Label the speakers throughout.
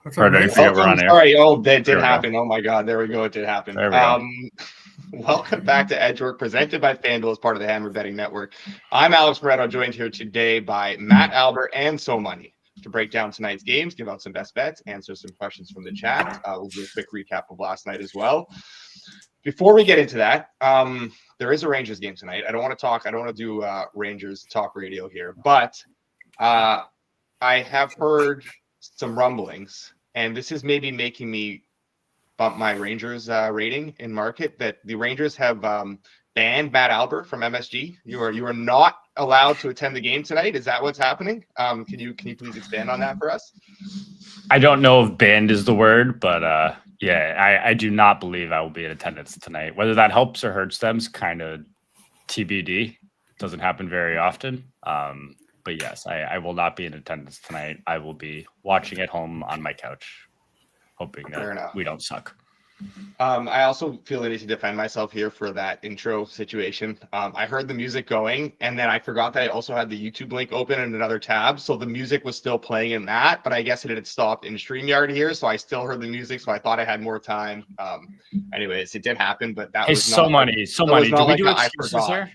Speaker 1: What's up,
Speaker 2: Pardon, I
Speaker 1: guys?
Speaker 2: forget we're on air.
Speaker 3: Sorry. Oh, that
Speaker 2: There
Speaker 3: did
Speaker 2: we
Speaker 3: happen. Oh my God. There we go. It did happen.
Speaker 2: There we go.
Speaker 3: Welcome back to Edgework, presented by FanDuel as part of the Hammer Betting Network. I'm Alex Moretto, joined here today by Matt Albert and So Money to break down tonight's games, give out some best bets, answer some questions from the chat. We'll do a quick recap of last night as well. Before we get into that, there is a Rangers game tonight. I don't want to do Rangers talk radio here, but I have heard some rumblings, and this is maybe making me bump my Rangers rating in market, that the Rangers have banned Matt Albert from MSG. You are not allowed to attend the game tonight. Is that what's happening? Can you please expand on that for us?
Speaker 2: I don't know if banned is the word, but yeah, I do not believe I will be in attendance tonight. Whether that helps or hurts them is kind of TBD. Doesn't happen very often. But yes, I will not be in attendance tonight. I will be watching at home on my couch, hoping that we don't suck.
Speaker 3: I also feel the need to defend myself here for that intro situation. I heard the music going, and then I forgot that I also had the YouTube link open in another tab. So the music was still playing in that, but I guess it had stopped in StreamYard here. So I still heard the music. So I thought I had more time. Anyways, it did happen, but that was
Speaker 2: so money. Do we do
Speaker 3: I
Speaker 2: excuses
Speaker 3: forgot.
Speaker 2: here?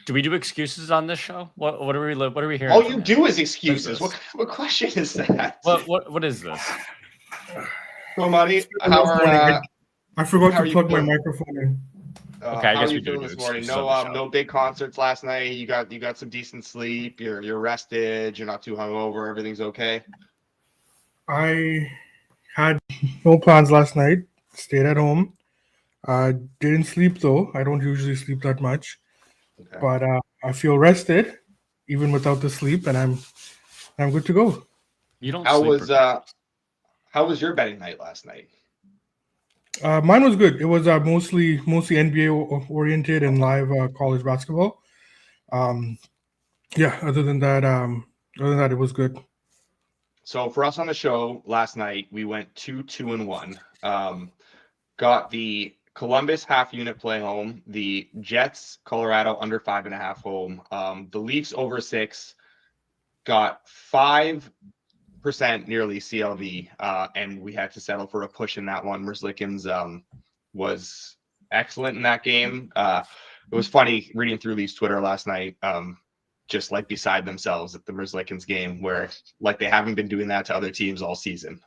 Speaker 2: Do we do excuses on this show? What are we hearing?
Speaker 3: All you do is excuses. What question is that?
Speaker 2: What is this?
Speaker 3: So Money, how are
Speaker 1: I forgot
Speaker 3: how
Speaker 1: to
Speaker 3: are
Speaker 1: plug
Speaker 3: you
Speaker 1: my
Speaker 3: doing?
Speaker 1: microphone in.
Speaker 2: Okay, I
Speaker 3: how
Speaker 2: guess
Speaker 3: are
Speaker 2: we
Speaker 3: you
Speaker 2: do
Speaker 3: doing this morning?
Speaker 2: excuses on the show.
Speaker 3: No big concerts last night. You got some decent sleep. You're rested. You're not too hungover. Everything's okay.
Speaker 1: I had no plans last night. Stayed at home. Didn't sleep though. I don't usually sleep that much,
Speaker 3: Okay.
Speaker 1: but I feel rested even without the sleep, and I'm good to go.
Speaker 2: You don't.
Speaker 3: How
Speaker 2: sleep
Speaker 3: was your betting night last night?
Speaker 1: Mine was good. It was mostly NBA oriented and live college basketball. Yeah. Other than that, it was good.
Speaker 3: So for us on the show last night, we went 2-2-1. Got the Columbus half unit play home, the Jets Colorado under 5.5 home, the Leafs over 6, got 5% nearly CLV, and we had to settle for a push in that one. Merzlikins was excellent in that game. It was funny reading through Leafs Twitter last night, just like beside themselves at the Merzlikins game, where like they haven't been doing that to other teams all season.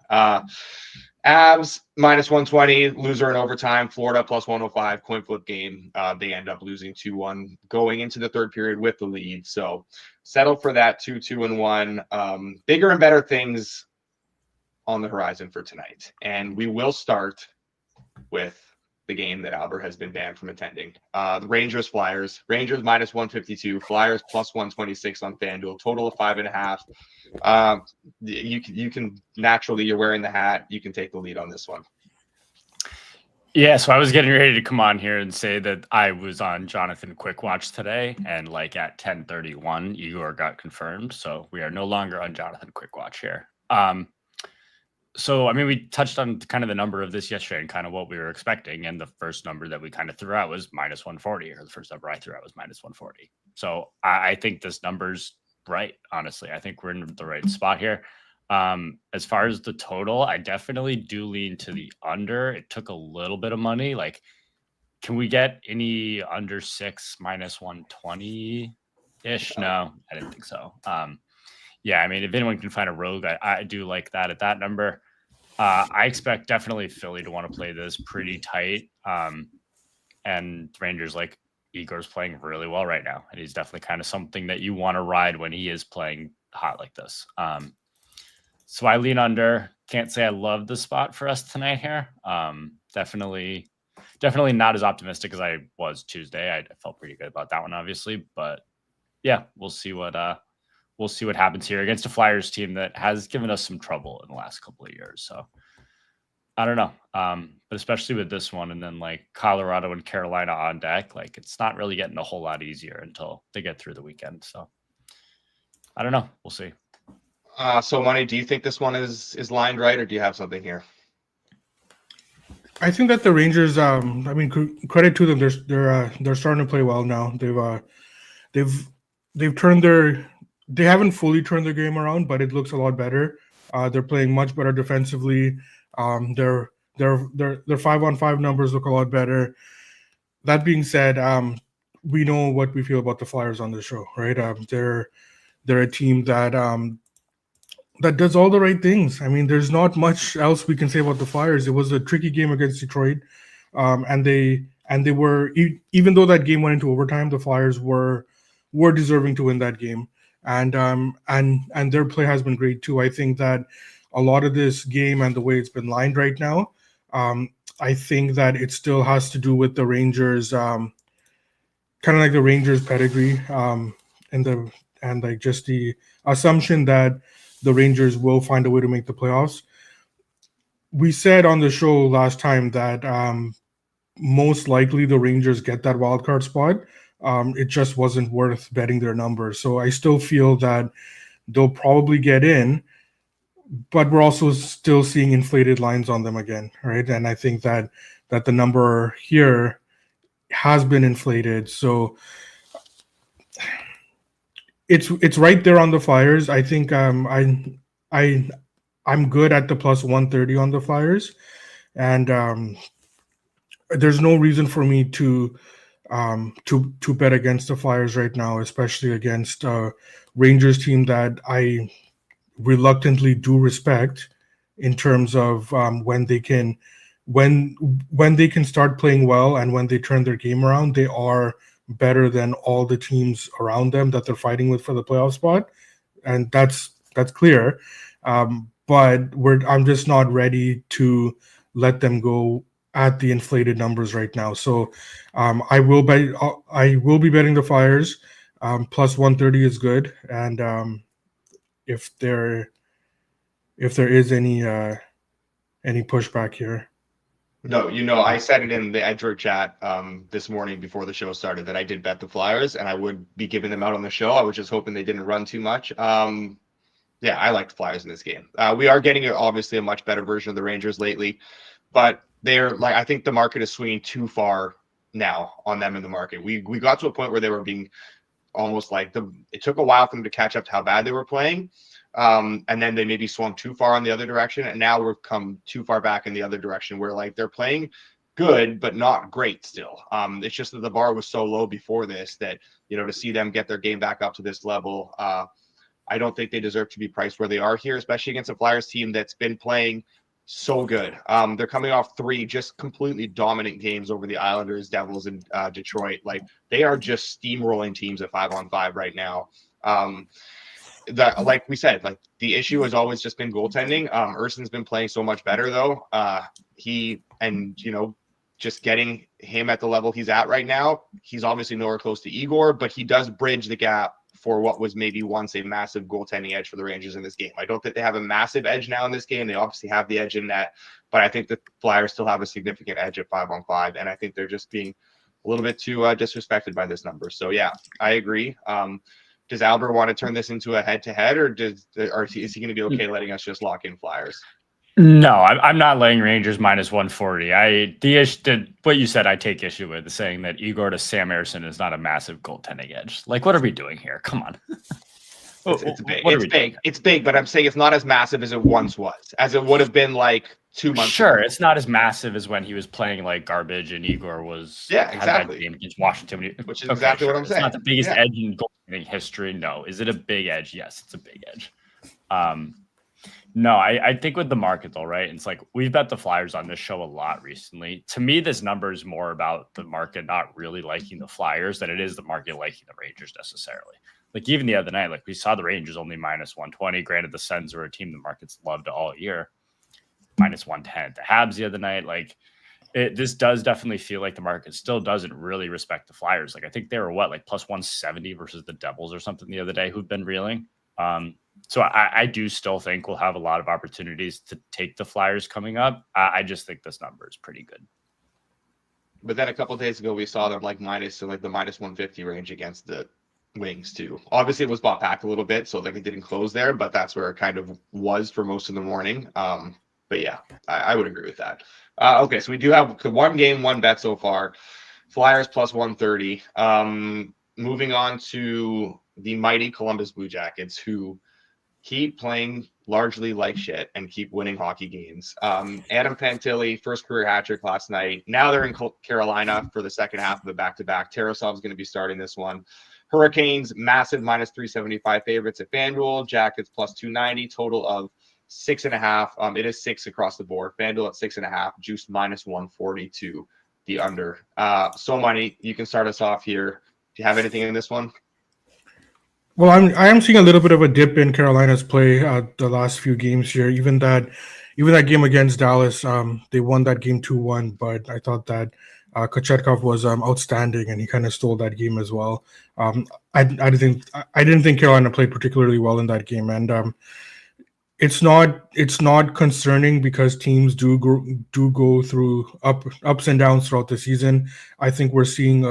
Speaker 3: Avs minus 120, loser in overtime. Florida plus 105, coin flip game. They end up losing 2-1 going into the third period with the lead. So settle for that 2-2-1. Bigger and better things on the horizon for tonight. And we will start with the game that Albert has been banned from attending. The Rangers Flyers. Rangers minus 152, Flyers plus 126 on FanDuel. Total of 5.5. You can naturally, you're wearing the hat. You can take the lead on this one.
Speaker 2: Yeah, so I was getting ready to come on here and say that I was on Jonathan Quick Watch today, and like at 10:31, Igor got confirmed. So we are no longer on Jonathan Quick Watch here. So, I mean, we touched on kind of the number of this yesterday and kind of what we were expecting. And the first number that we kind of threw out was minus 140, or the first number I threw out was minus 140. So I think this number's right, honestly. I think we're in the right spot here. As far as the total, I definitely do lean to the under. It took a little bit of money. Like, can we get any under 6 minus 120-ish? No, I didn't think so. Yeah, I mean, if anyone can find a rogue, I do like that at that number. I expect definitely Philly to want to play this pretty tight. And Rangers, like Igor's playing really well right now. And he's definitely kind of something that you want to ride when he is playing hot like this. So I lean under. Can't say I love the spot for us tonight here. Definitely not as optimistic as I was Tuesday. I felt pretty good about that one, obviously. But yeah, we'll see what happens here against a Flyers team that has given us some trouble in the last couple of years. So I don't know. But especially with this one and then like Colorado and Carolina on deck, like it's not really getting a whole lot easier until they get through the weekend. So I don't know. We'll see.
Speaker 3: So Money, do you think this one is lined right, or do you have something here?
Speaker 1: I think that the Rangers, I mean, credit to them. They're starting to play well now. They've turned they haven't fully turned their game around, but it looks a lot better. They're playing much better defensively. Their 5-on-5 numbers look a lot better. That being said, we know what we feel about the Flyers on the show, right? They're a team that that does all the right things. I mean, there's not much else we can say about the Flyers. It was a tricky game against Detroit, and they were even though that game went into overtime, the Flyers were deserving to win that game, and their play has been great too. I think that a lot of this game and the way it's been lined right now, I think that it still has to do with the Rangers, kind of like the Rangers pedigree, and like just the assumption that the Rangers will find a way to make the playoffs. We said on the show last time that most likely the Rangers get that wild card spot. It just wasn't worth betting their numbers. So I still feel that they'll probably get in, but we're also still seeing inflated lines on them again, right? And I think that the number here has been inflated. So it's right there on the Flyers. I think I'm good at the plus 130 on the Flyers, and there's no reason for me to bet against the Flyers right now, especially against a Rangers team that I reluctantly do respect in terms of when they can start playing well and when they turn their game around. They are better than all the teams around them that they're fighting with for the playoff spot, and that's clear. But I'm just not ready to let them go at the inflated numbers right now. So I will be betting the Flyers. Plus 130 is good, and if there is any pushback here.
Speaker 3: No, I said it in the Edgeworth chat this morning before the show started that I did bet the Flyers and I would be giving them out on the show. I was just hoping they didn't run too much. Yeah, I like the Flyers in this game. We are getting obviously a much better version of the Rangers lately, but I think the market is swinging too far now on them in the market. We got to a point where they were being almost like it took a while for them to catch up to how bad they were playing. And then they maybe swung too far on the other direction, and now we've come too far back in the other direction where like they're playing good but not great still. It's just that the bar was so low before this that to see them get their game back up to this level, I don't think they deserve to be priced where they are here, especially against a Flyers team that's been playing so good. They're coming off 3 just completely dominant games over the Islanders, Devils, and Detroit. Like they are just steamrolling teams at 5-on-5 right now. That, like we said, like the issue has always just been goaltending. Urson's been playing so much better though. Just getting him at the level he's at right now, he's obviously nowhere close to Igor, but he does bridge the gap for what was maybe once a massive goaltending edge for the Rangers in this game. I don't think they have a massive edge now in this game. They obviously have the edge in net, but I think the Flyers still have a significant edge at 5-on-5, and I think they're just being a little bit too disrespected by this number. So yeah, I agree. Does Albert want to turn this into a head-to-head, or is he going to be okay letting us just lock in Flyers?
Speaker 2: No, I'm not laying Rangers minus 140. What you said, I take issue with, saying that Igor to Sam Ersson is not a massive goaltending edge. Like, what are we doing here? Come on.
Speaker 3: It's big. It's big, but I'm saying it's not as massive as it once was, as it would have been like 2 months ago.
Speaker 2: It's not as massive as when he was playing like garbage and Igor was
Speaker 3: exactly
Speaker 2: had that game against Washington.
Speaker 3: Which is exactly what I'm saying.
Speaker 2: It's not the biggest edge in goaltending history. No. Is it a big edge? Yes, it's a big edge. No, I think with the market though, right? It's like we've bet the Flyers on this show a lot recently. To me, this number is more about the market not really liking the Flyers than it is the market liking the Rangers necessarily. Like even the other night, like we saw the Rangers only minus 120. Granted, the Sens were a team the market's loved all year. Minus 110. The Habs the other night, like this does definitely feel like the market still doesn't really respect the Flyers. Like I think they were plus 170 versus the Devils or something the other day who've been reeling. So I do still think we'll have a lot of opportunities to take the Flyers coming up. I just think this number is pretty good.
Speaker 3: But then a couple of days ago, we saw them like minus 150 range against the Wings too. Obviously, it was bought back a little bit, so like it didn't close there, but that's where it kind of was for most of the morning. But yeah, I would agree with that. Okay, so we do have 1 game, 1 bet so far. Flyers plus 130. Moving on to the mighty Columbus Blue Jackets, who keep playing largely like shit and keep winning hockey games. Adam Fantilli, first career hat trick last night. Now they're in Carolina for the second half of the back-to-back. Tarasov's going to be starting this one. Hurricanes, massive minus 375 favorites at FanDuel. Jackets plus 290, total of 6.5. It is 6 across the board. FanDuel at 6.5, juiced minus 140 to the under. So Money, you can start us off here. Do you have anything in this one?
Speaker 1: Well, I am seeing a little bit of a dip in Carolina's play the last few games here. Even that game against Dallas, they won that game 2-1. But I thought that Kochetkov was outstanding, and he kind of stole that game as well. I didn't think Carolina played particularly well in that game, and it's not concerning because teams do go through ups and downs throughout the season. I think we're seeing,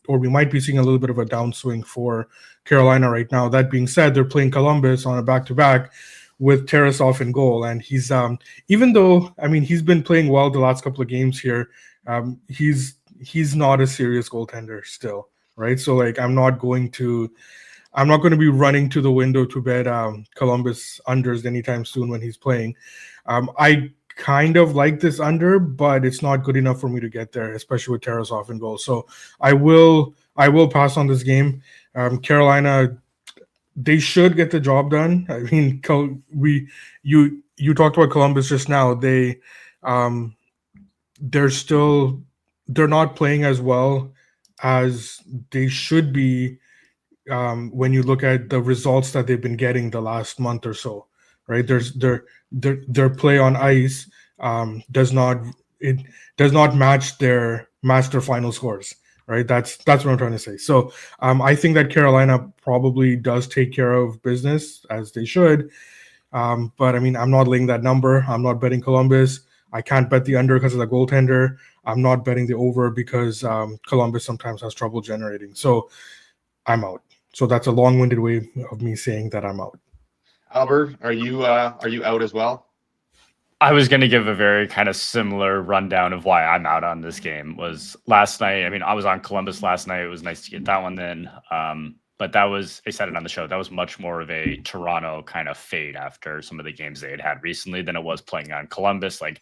Speaker 1: or we might be seeing a little bit of a downswing for Carolina right now. That being said, they're playing Columbus on a back-to-back with Tarasov in goal, and he's even though he's been playing well the last couple of games here, he's not a serious goaltender still, right? So like I'm not going to be running to the window to bet Columbus unders anytime soon when he's playing. I kind of like this under, but it's not good enough for me to get there, especially with Tarasov in goal. So I will pass on this game. Carolina, they should get the job done. I mean, you talked about Columbus just now. They're not playing as well as they should be. When you look at the results that they've been getting the last month or so, right? Their play on ice does not match their final scores, right? That's what I'm trying to say. So I think that Carolina probably does take care of business as they should, but I'm not laying that number. I'm not betting Columbus. I can't bet the under because of the goaltender. I'm not betting the over because Columbus sometimes has trouble generating. So I'm out. So that's a long-winded way of me saying that I'm out.
Speaker 3: Albert, are you out as well?
Speaker 2: I was going to give a very kind of similar rundown of why I'm out on this game. Was last night. I was on Columbus last night. It was nice to get that one in. But that was, I said it on the show, that was much more of a Toronto kind of fade after some of the games they had recently than it was playing on Columbus. Like,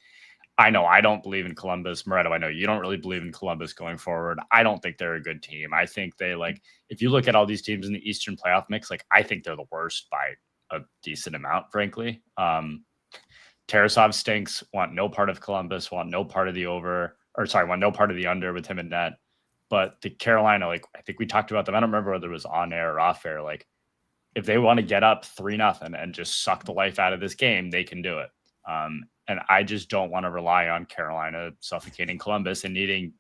Speaker 2: I know I don't believe in Columbus. Moretto, I know you don't really believe in Columbus going forward. I don't think they're a good team. I think they, like, if you look at all these teams in the Eastern playoff mix, like, I think they're the worst by a decent amount, frankly. Tarasov stinks, want no part of Columbus, want no part of the under with him in net. But the Carolina, like, I think we talked about them. I don't remember whether it was on air or off air. Like, if they want to get up 3-0 and just suck the life out of this game, they can do it. And I just don't want to rely on Carolina suffocating Columbus and needing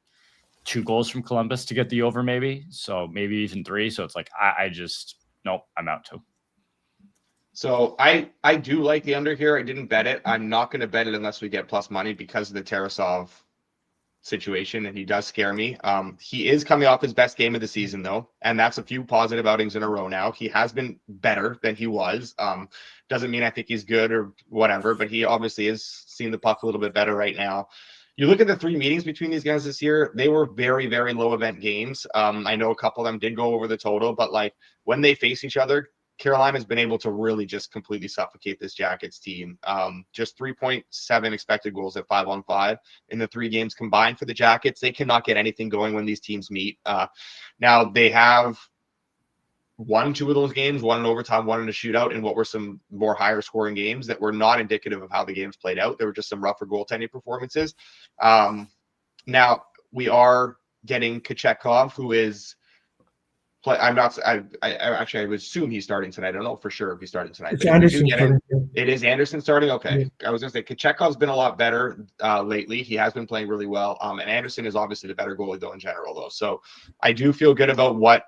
Speaker 2: 2 goals from Columbus to get the over, maybe. So maybe even 3. So it's like, nope, I'm out too.
Speaker 3: So I do like the under here. I didn't bet it. I'm not going to bet it unless we get plus money because of the Tarasov situation, and he does scare me. He is coming off his best game of the season, though, and that's a few positive outings in a row now. He has been better than he was. Doesn't mean I think he's good or whatever, but he obviously is seeing the puck a little bit better right now. You look at the 3 meetings between these guys this year, they were very, very low event games. I know a couple of them did go over the total, but like when they face each other, Carolina's been able to really just completely suffocate this Jackets team. Just 3.7 expected goals at 5-on-5 in the 3 games combined for the Jackets. They cannot get anything going when these teams meet. Now they have won 2 of those games, one in overtime, one in a shootout, in what were some more higher scoring games that were not indicative of how the games played out. There were just some rougher goaltending performances. Now we are getting Kochetkov, who is I would assume he's starting tonight. I don't know for sure if he's starting tonight.
Speaker 1: It's Anderson.
Speaker 3: It is Anderson starting. Okay. Yeah. I was going to say Kachekhov's been a lot better lately. He has been playing really well. And Anderson is obviously the better goalie though in general though. So I do feel good about what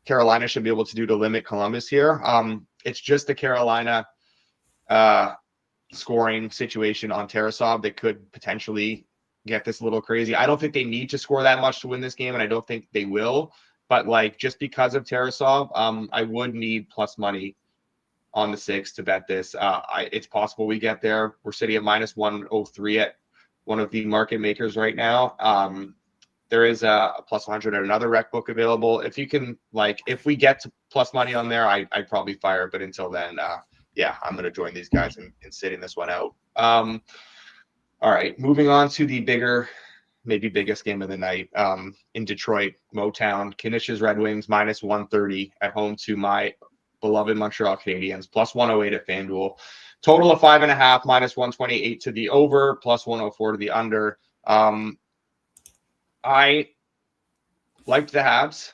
Speaker 3: Carolina should be able to do to limit Columbus here. It's just the Carolina scoring situation on Tarasov that could potentially get this a little crazy. I don't think they need to score that much to win this game, and I don't think they will. But like just because of Tarasov, I would need plus money on the 6 to bet this. It's possible we get there. We're sitting at minus 103 at one of the market makers right now. There is a plus 100 at another rec book available. If you can, like, if we get to plus money on there, I'd probably fire it. But until then, yeah, I'm going to join these guys in sitting this one out. All right, moving on to the maybe biggest game of the night in Detroit, Motown, Canadiens Red Wings -130 at home to my beloved Montreal Canadiens, +108 at FanDuel. Total of 5.5, -128 to the over, +104 to the under. I liked the Habs.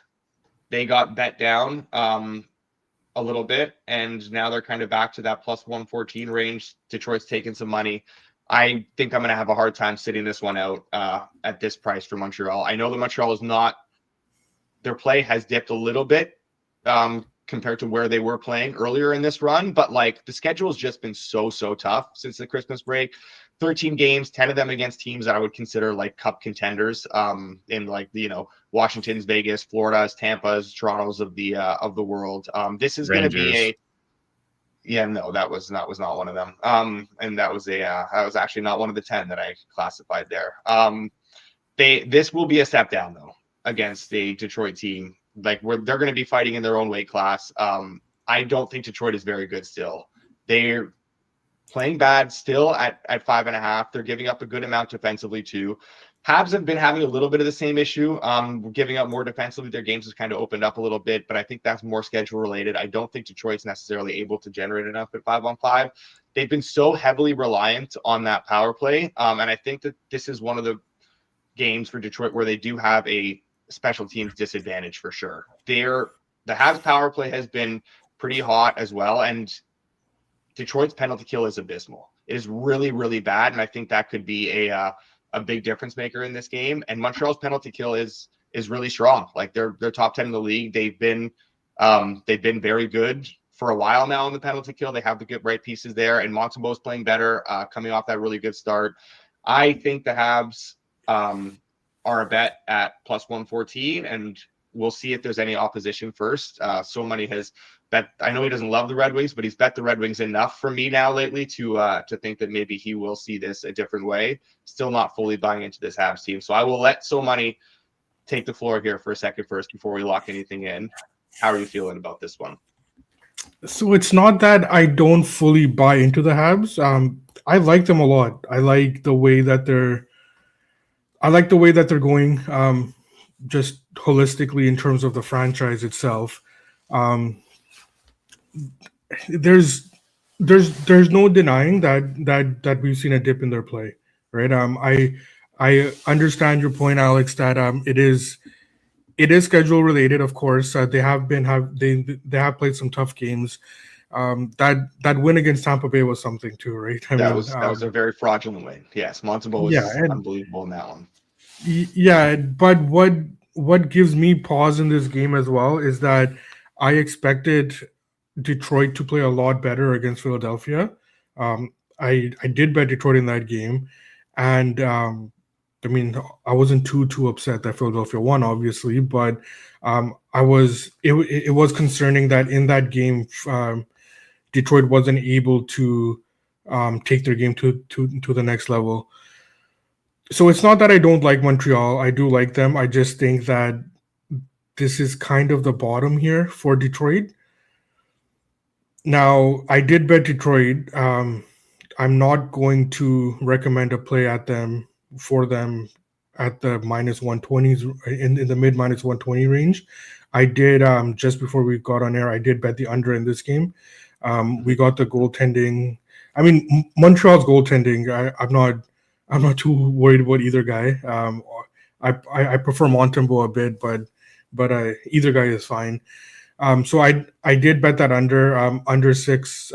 Speaker 3: They got bet down a little bit, and now they're kind of back to that +114 range. Detroit's taking some money. I think I'm going to have a hard time sitting this one out at this price for Montreal. I know that Montreal is not – their play has dipped a little bit compared to where they were playing earlier in this run, but like the schedule has just been so tough since the Christmas break. 13 games, 10 of them against teams that I would consider like cup contenders in like, Washington's, Vegas, Florida's, Tampa's, Toronto's of the world. This is going to be that was not one of them. And that was that was actually not one of the 10 that I classified there. This will be a step down though against the Detroit team. Like they're going to be fighting in their own weight class. I don't think Detroit is very good still. They're playing bad still at 5.5. They're giving up a good amount defensively too. Habs have been having a little bit of the same issue, giving up more defensively. Their games has kind of opened up a little bit, but I think that's more schedule related. I don't think Detroit's necessarily able to generate enough at 5-on-5. They've been so heavily reliant on that power play, and I think that this is one of the games for Detroit where they do have a special teams disadvantage for sure. The Habs power play has been pretty hot as well, and Detroit's penalty kill is abysmal. It is really, really bad, and I think that could be a big difference maker in this game. And Montreal's penalty kill is really strong. Like they're top 10 in the league. They've been very good for a while now in the penalty kill. They have the good right pieces there, and Montembeault's playing better, coming off that really good start. I think the Habs are a bet at +114, and we'll see if there's any opposition first. So Money has bet. I know he doesn't love the Red Wings, but he's bet the Red Wings enough for me now lately to think that maybe he will see this a different way. Still not fully buying into this Habs team, so I will let So Money take the floor here for a second first before we lock anything in. How are you feeling about this one?
Speaker 1: So it's not that I don't fully buy into the Habs. I like them a lot. I like the way that they're going, just holistically in terms of the franchise itself. There's no denying that we've seen a dip in their play, right? I understand your point, Alex, that it is schedule related, of course. They have played some tough games. That win against Tampa Bay was something too, right?
Speaker 3: That was a very fraudulent win. Yes, Montembeault was unbelievable in that one.
Speaker 1: Yeah, but what gives me pause in this game as well is that I expected Detroit to play a lot better against Philadelphia. I did bet Detroit in that game, and I wasn't too upset that Philadelphia won, obviously, but it was concerning that in that game Detroit wasn't able to take their game to the next level. So it's not that I don't like Montreal. I do like them. I just think that this is kind of the bottom here for Detroit. Now, I did bet Detroit. I'm not going to recommend a play for them at the -120s in the mid -120 range. I did just before we got on air. I did bet the under in this game. We got the goaltending. I mean, Montreal's goaltending. I'm not too worried about either guy. I prefer Montembeault a bit, but either guy is fine. So I did bet that under 6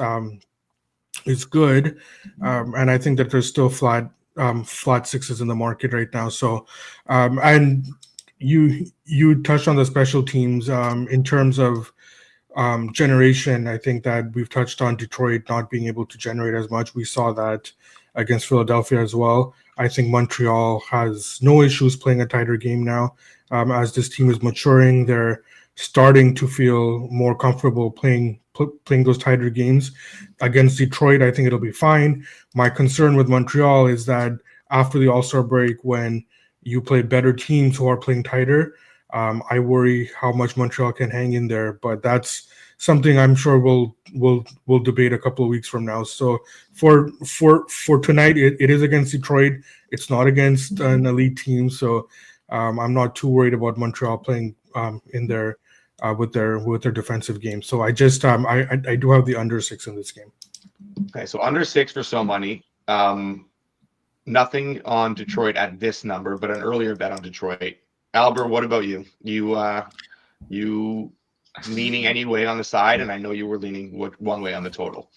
Speaker 1: is good, and I think that there's still flat sixes in the market right now. So and you touched on the special teams in terms of generation. I think that we've touched on Detroit not being able to generate as much. We saw that against Philadelphia as well. I think Montreal has no issues playing a tighter game now. As this team is maturing, they're starting to feel more comfortable playing those tighter games. Against Detroit, I think it'll be fine. My concern with Montreal is that after the All-Star break, when you play better teams who are playing tighter, I worry how much Montreal can hang in there. But that's something I'm sure we'll debate a couple of weeks from now. So for tonight, it is against Detroit. It's not against an elite team, so I'm not too worried about Montreal playing in their with their defensive game. So I just I do have the under 6 in this game.
Speaker 3: Okay, so under 6 for So Money. Nothing on Detroit at this number, but an earlier bet on Detroit. Albert, what about you? You leaning any way on the side, and I know you were leaning one way on the total.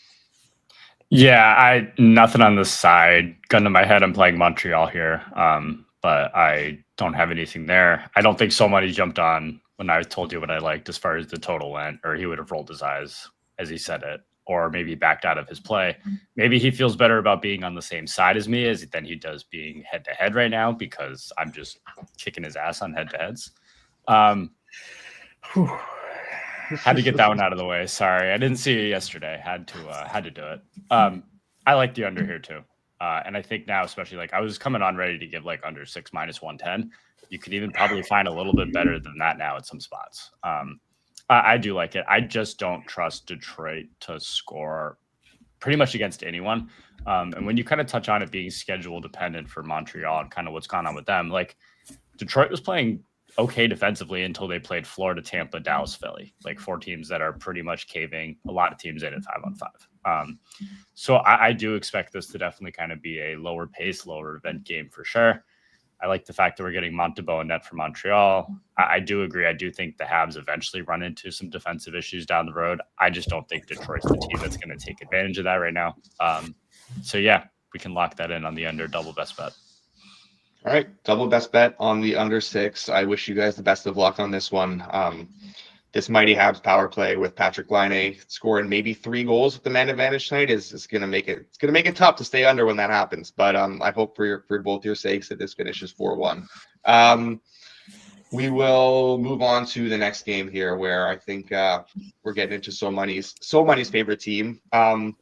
Speaker 2: Yeah, nothing on the side. Gun to my head, I'm playing Montreal here, but I don't have anything there. I don't think So Money jumped on when I told you what I liked as far as the total went, or he would have rolled his eyes as he said it, or maybe backed out of his play. Maybe he feels better about being on the same side as me than he does being head-to-head right now, because I'm just kicking his ass on head-to-heads. Had to get that one out of the way. Sorry, I didn't see it yesterday. Had to do it. I like the under here too, and I think now, especially I was coming on ready to give under 6 minus 110. You could even probably find a little bit better than that now at some spots. I do like it. I just don't trust Detroit to score pretty much against anyone. And when you kind of touch on it being schedule dependent for Montreal and kind of what's gone on with them, Detroit was playing okay defensively until they played Florida, Tampa, Dallas, Philly, 4 teams that are pretty much caving a lot of teams in at 5-on-5. So I do expect this to definitely kind of be a lower pace, lower event game for sure. I like the fact that we're getting Montebo and net for Montreal. I do agree. I do think the Habs eventually run into some defensive issues down the road. I just don't think Detroit's the team that's going to take advantage of that right now. So yeah, we can lock that in on the under double best bet.
Speaker 3: All right, double best bet on the under 6. I wish you guys the best of luck on this one. This mighty Habs power play with Patrick Laine scoring maybe 3 goals with the man advantage tonight is going to make it. It's going to make it tough to stay under when that happens. But I hope for both your sakes that this finishes 4-1. We will move on to the next game here, where I think we're getting into So Money's favorite team. I'll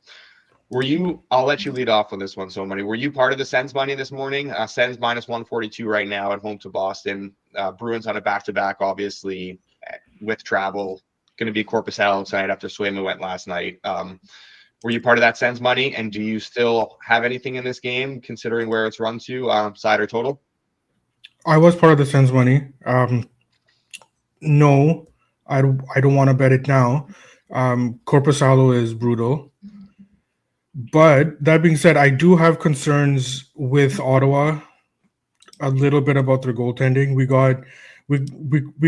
Speaker 3: let you lead off on this one, So Money. Were you part of the Sens money this morning? Sens minus 142 right now at home to Boston. Bruins on a back-to-back, obviously, with travel. Going to be Korpisalo tonight after Swayman went last night. Were you part of that Sens money? And do you still have anything in this game, considering where it's run to, side or total?
Speaker 1: I was part of the Sens money. No, I don't want to bet it now. Korpisalo is brutal. But that being said, I do have concerns with Ottawa a little bit about their goaltending. We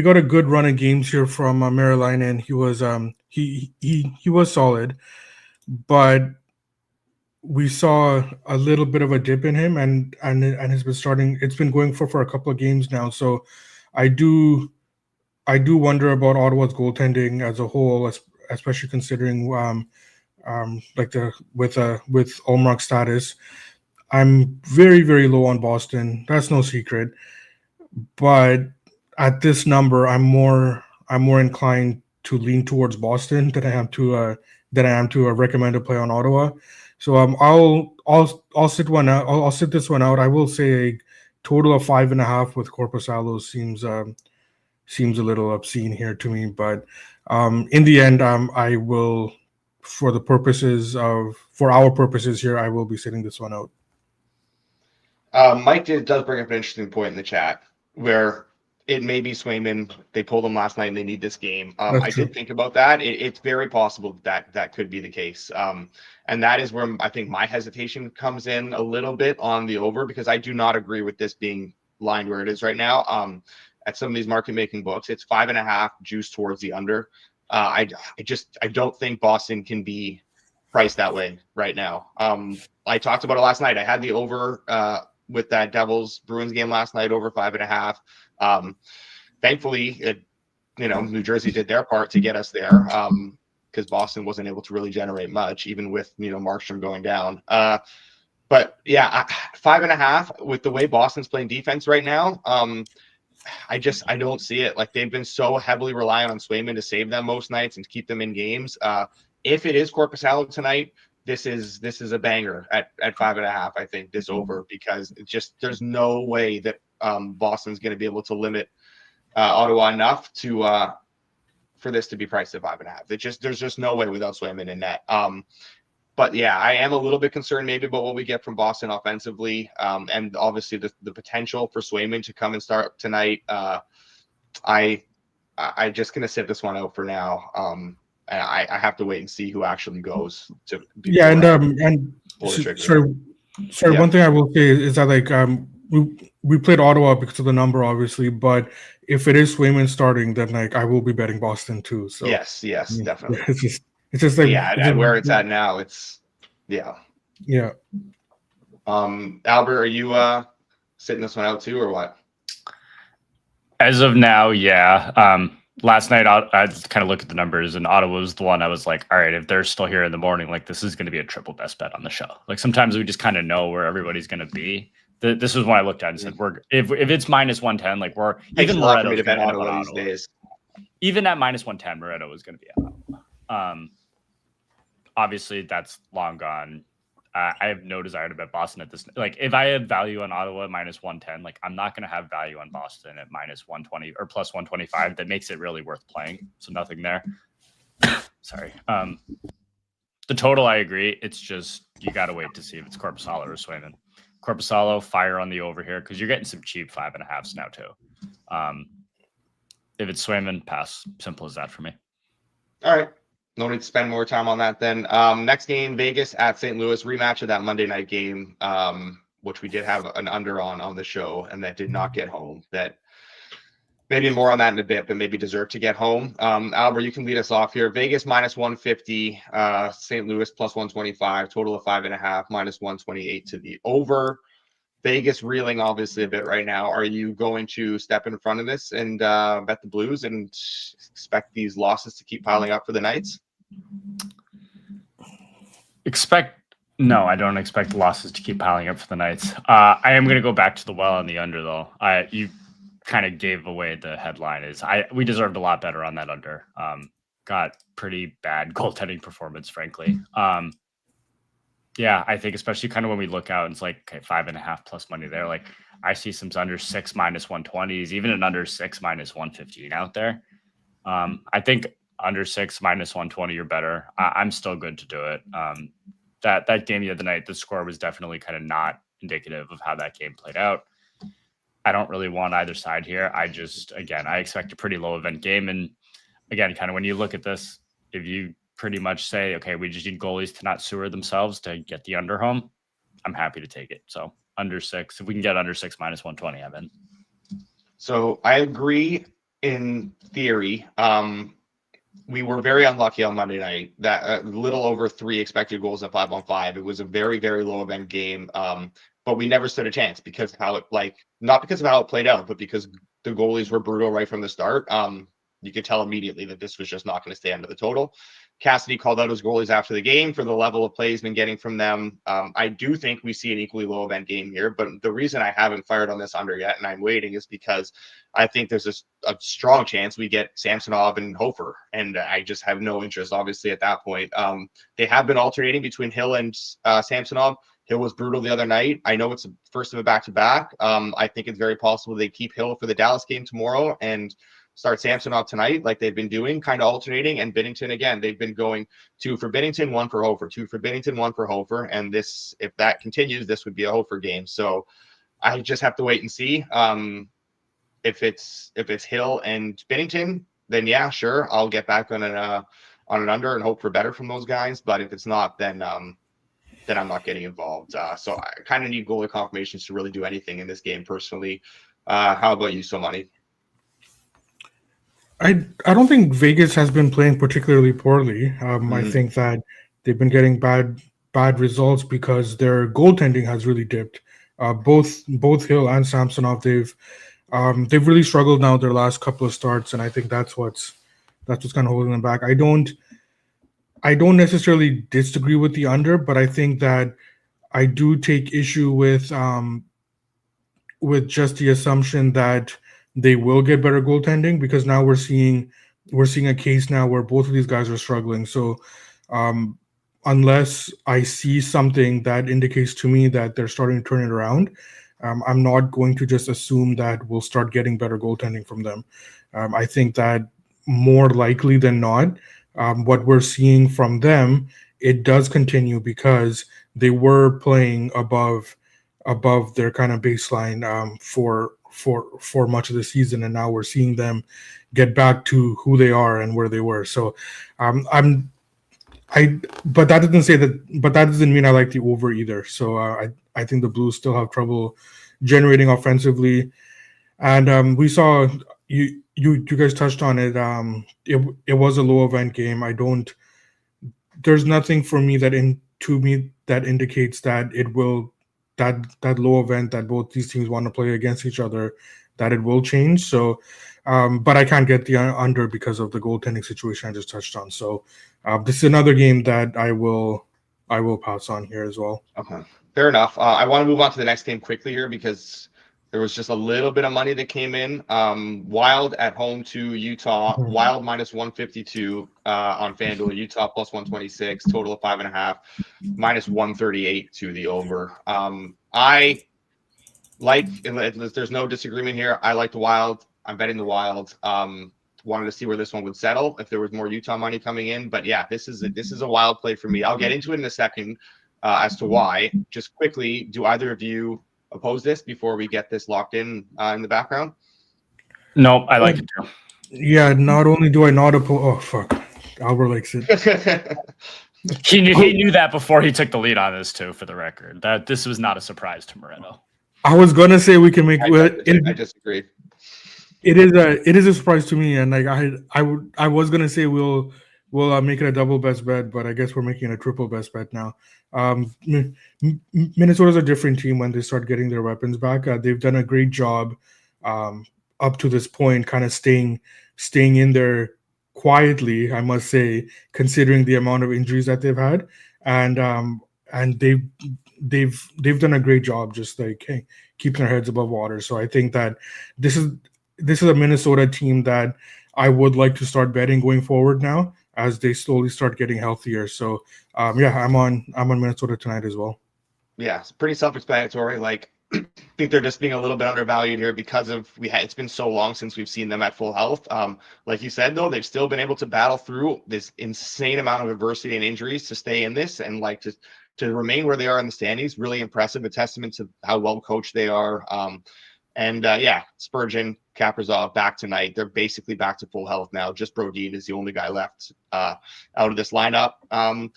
Speaker 1: got a good run of games here from Maryline, and he was he was solid, but we saw a little bit of a dip in him, and has been starting. It's been going for a couple of games now, so I do wonder about Ottawa's goaltending as a whole, especially considering with Olmark's status. I'm very, very low on Boston. That's no secret. But at this number, I'm more inclined to lean towards Boston than I am to recommend a play on Ottawa. So I'll sit one out. I'll sit this one out. I will say a total of 5.5 with Korpisalo seems a little obscene here to me. But in the end, I will, for our purposes here, I will be sitting this one out.
Speaker 3: Mike does bring up an interesting point in the chat where it may be Swayman. They pulled him last night and they need this game. I did think about that. It's very possible that could be the case. And that is where I think my hesitation comes in a little bit on the over, because I do not agree with this being lined where it is right now. At some of these market making books, it's 5.5 juice towards the under. I don't think Boston can be priced that way right now. I talked about it last night. I had the over with that Devils Bruins game last night, over 5.5. Thankfully, New Jersey did their part to get us there, because Boston wasn't able to really generate much, even with Markstrom going down. But yeah, 5.5 with the way Boston's playing defense right now. I don't see it. They've been so heavily reliant on Swayman to save them most nights and keep them in games. If it is Korpisalo tonight, this is a banger at 5.5. I think this over, because there's no way that Boston's going to be able to limit Ottawa enough to for this to be priced at 5.5. There's just no way without Swayman in net. But yeah, I am a little bit concerned maybe about what we get from Boston offensively, and obviously the potential for Swayman to come and start tonight. I'm just gonna sit this one out for now. And I have to wait and see who actually goes to.
Speaker 1: Yeah, and sorry,
Speaker 3: Yeah.
Speaker 1: One thing I will say is that like we played Ottawa because of the number, obviously, but if it is Swayman starting, then like I will be betting Boston too. So
Speaker 3: yes, definitely.
Speaker 1: It's just like
Speaker 3: at where it's at now, it's yeah. Albert, are you sitting this one out too, or what?
Speaker 2: As of now, yeah. Last night I kind of looked at the numbers, and Ottawa was the one I was like, all right, if they're still here in the morning, like this is going to be a triple best bet on the show. Like sometimes we just kind of know where everybody's going to be. This was when I looked at it and said, if it's minus 110, like we're even Moretto to bet Ottawa these days. Even at minus 110, Moretto is going to be out. Obviously, that's long gone. I have no desire to bet Boston at this. Like, if I have value on Ottawa at minus 110, like I'm not going to have value on Boston at minus 120 or plus 125. That makes it really worth playing. So nothing there. Sorry. The total, I agree. It's just you got to wait to see if it's Korpisalo or Swayman. Korpisalo, fire on the over here because you're getting some cheap 5.5s now too. If it's Swayman, pass. Simple as that for me.
Speaker 3: All right. No need to spend more time on that then. Next game, Vegas at St. Louis, rematch of that Monday night game, which we did have an under on the show, and that did not get home. That maybe more on that in a bit, but maybe deserved to get home. Albert, you can lead us off here. Vegas minus 150, St. Louis plus 125, total of 5.5, minus 128 to the over. Vegas reeling obviously a bit right now. Are you going to step in front of this and bet the Blues and expect these losses to keep piling up for the Knights?
Speaker 2: No, I don't expect losses to keep piling up for the Knights. I am going to go back to the well on the under though. You kind of gave away the headline. We deserved a lot better on that under. Got pretty bad goaltending performance, frankly. Yeah, I think especially kind of when we look out, it's like okay, 5.5 plus money there. Like I see some under 6 minus 120s, even an under 6 minus 115 out there. I think under 6 minus 120 or better. I'm still good to do it. That game the other night, the score was definitely kind of not indicative of how that game played out. I don't really want either side here. I expect a pretty low event game. And again, kind of when you look at this, if you pretty much say, okay, we just need goalies to not sewer themselves to get the under home, I'm happy to take it. So under 6, if we can get under 6 minus 120, I'm in.
Speaker 3: So I agree in theory. We were very unlucky on Monday night. That little over 3 expected goals at 5-on-5. It was a very, very low event game. But we never stood a chance because of how it not because of how it played out, but because the goalies were brutal right from the start. You could tell immediately that this was just not going to stay under the total. Cassidy called out his goalies after the game for the level of play he's been getting from them. I do think we see an equally low event game here, but the reason I haven't fired on this under yet and I'm waiting is because I think there's a strong chance we get Samsonov and Hofer, and I just have no interest, obviously, at that point. They have been alternating between Hill and Samsonov. Hill was brutal the other night. I know it's the first of a back-to-back. I think it's very possible they keep Hill for the Dallas game tomorrow and start Samsonov tonight like they've been doing, kind of alternating. And Binnington, again, they've been going 2 for Binnington, 1 for Hofer, 2 for Binnington, 1 for Hofer. And this, if that continues, this would be a Hofer game. So I just have to wait and see. If it's Hill and Binnington, then yeah, sure, I'll get back on an under and hope for better from those guys. But if it's not, then I'm not getting involved. So I kind of need goalie confirmations to really do anything in this game personally. How about you, So Money?
Speaker 1: I don't think Vegas has been playing particularly poorly. I think that they've been getting bad results because their goaltending has really dipped. Both Hill and Samsonov, they've really struggled now their last couple of starts, and I think that's what's kind of holding them back. I don't necessarily disagree with the under, but I think that I do take issue with just the assumption that they will get better goaltending, because now we're seeing a case now where both of these guys are struggling. So unless I see something that indicates to me that they're starting to turn it around, I'm not going to just assume that we'll start getting better goaltending from them. I think that more likely than not, what we're seeing from them, it does continue because they were playing above their kind of baseline for much of the season, and now we're seeing them get back to who they are and where they were. So but that doesn't mean I like the over either. So I think the Blues still have trouble generating offensively, and we saw you guys touched on it. It was a low event game. There's nothing for me that indicates that it will that low event that both these teams want to play against each other, that it will change. So, but I can't get the under because of the goaltending situation I just touched on. So, this is another game that I will pass on here as well.
Speaker 3: Okay, fair enough. I want to move on to the next game quickly here because there was just a little bit of money that came in. Wild at home to Utah. Wild minus 152 on FanDuel. Utah plus 126. Total of 5.5. Minus 138 to the over. I like. There's no disagreement here. I like the Wild. I'm betting the Wild. Wanted to see where this one would settle if there was more Utah money coming in. But yeah, this is a Wild play for me. I'll get into it in a second as to why. Just quickly, do either of you oppose this before we get this locked in the background?
Speaker 2: No, I like it too.
Speaker 1: Yeah, not only do I not oppose. Oh fuck, Albert likes it.
Speaker 2: He knew that before he took the lead on this too. For the record, that this was not a surprise to Moretto.
Speaker 1: I was gonna say we can make.
Speaker 3: I disagree.
Speaker 1: It is a surprise to me, and like I was gonna say we'll make it a double best bet, but I guess we're making it a triple best bet now. Minnesota's a different team when they start getting their weapons back. They've done a great job up to this point, kind of staying in there quietly, I must say, considering the amount of injuries that they've had, and they've done a great job, just like keeping their heads above water. So I think that this is a Minnesota team that I would like to start betting going forward now as they slowly start getting healthier. So yeah, I'm on Minnesota tonight as well.
Speaker 3: Yeah, it's pretty self-explanatory. Like, I think they're just being a little bit undervalued here because of it's been so long since we've seen them at full health. Like you said, though, they've still been able to battle through this insane amount of adversity and injuries to stay in this and like to remain where they are in the standings. Really impressive, a testament to how well coached they are. Yeah, Spurgeon, Kaprizov back tonight. They're basically back to full health now. Just Brodin is the only guy left out of this lineup. And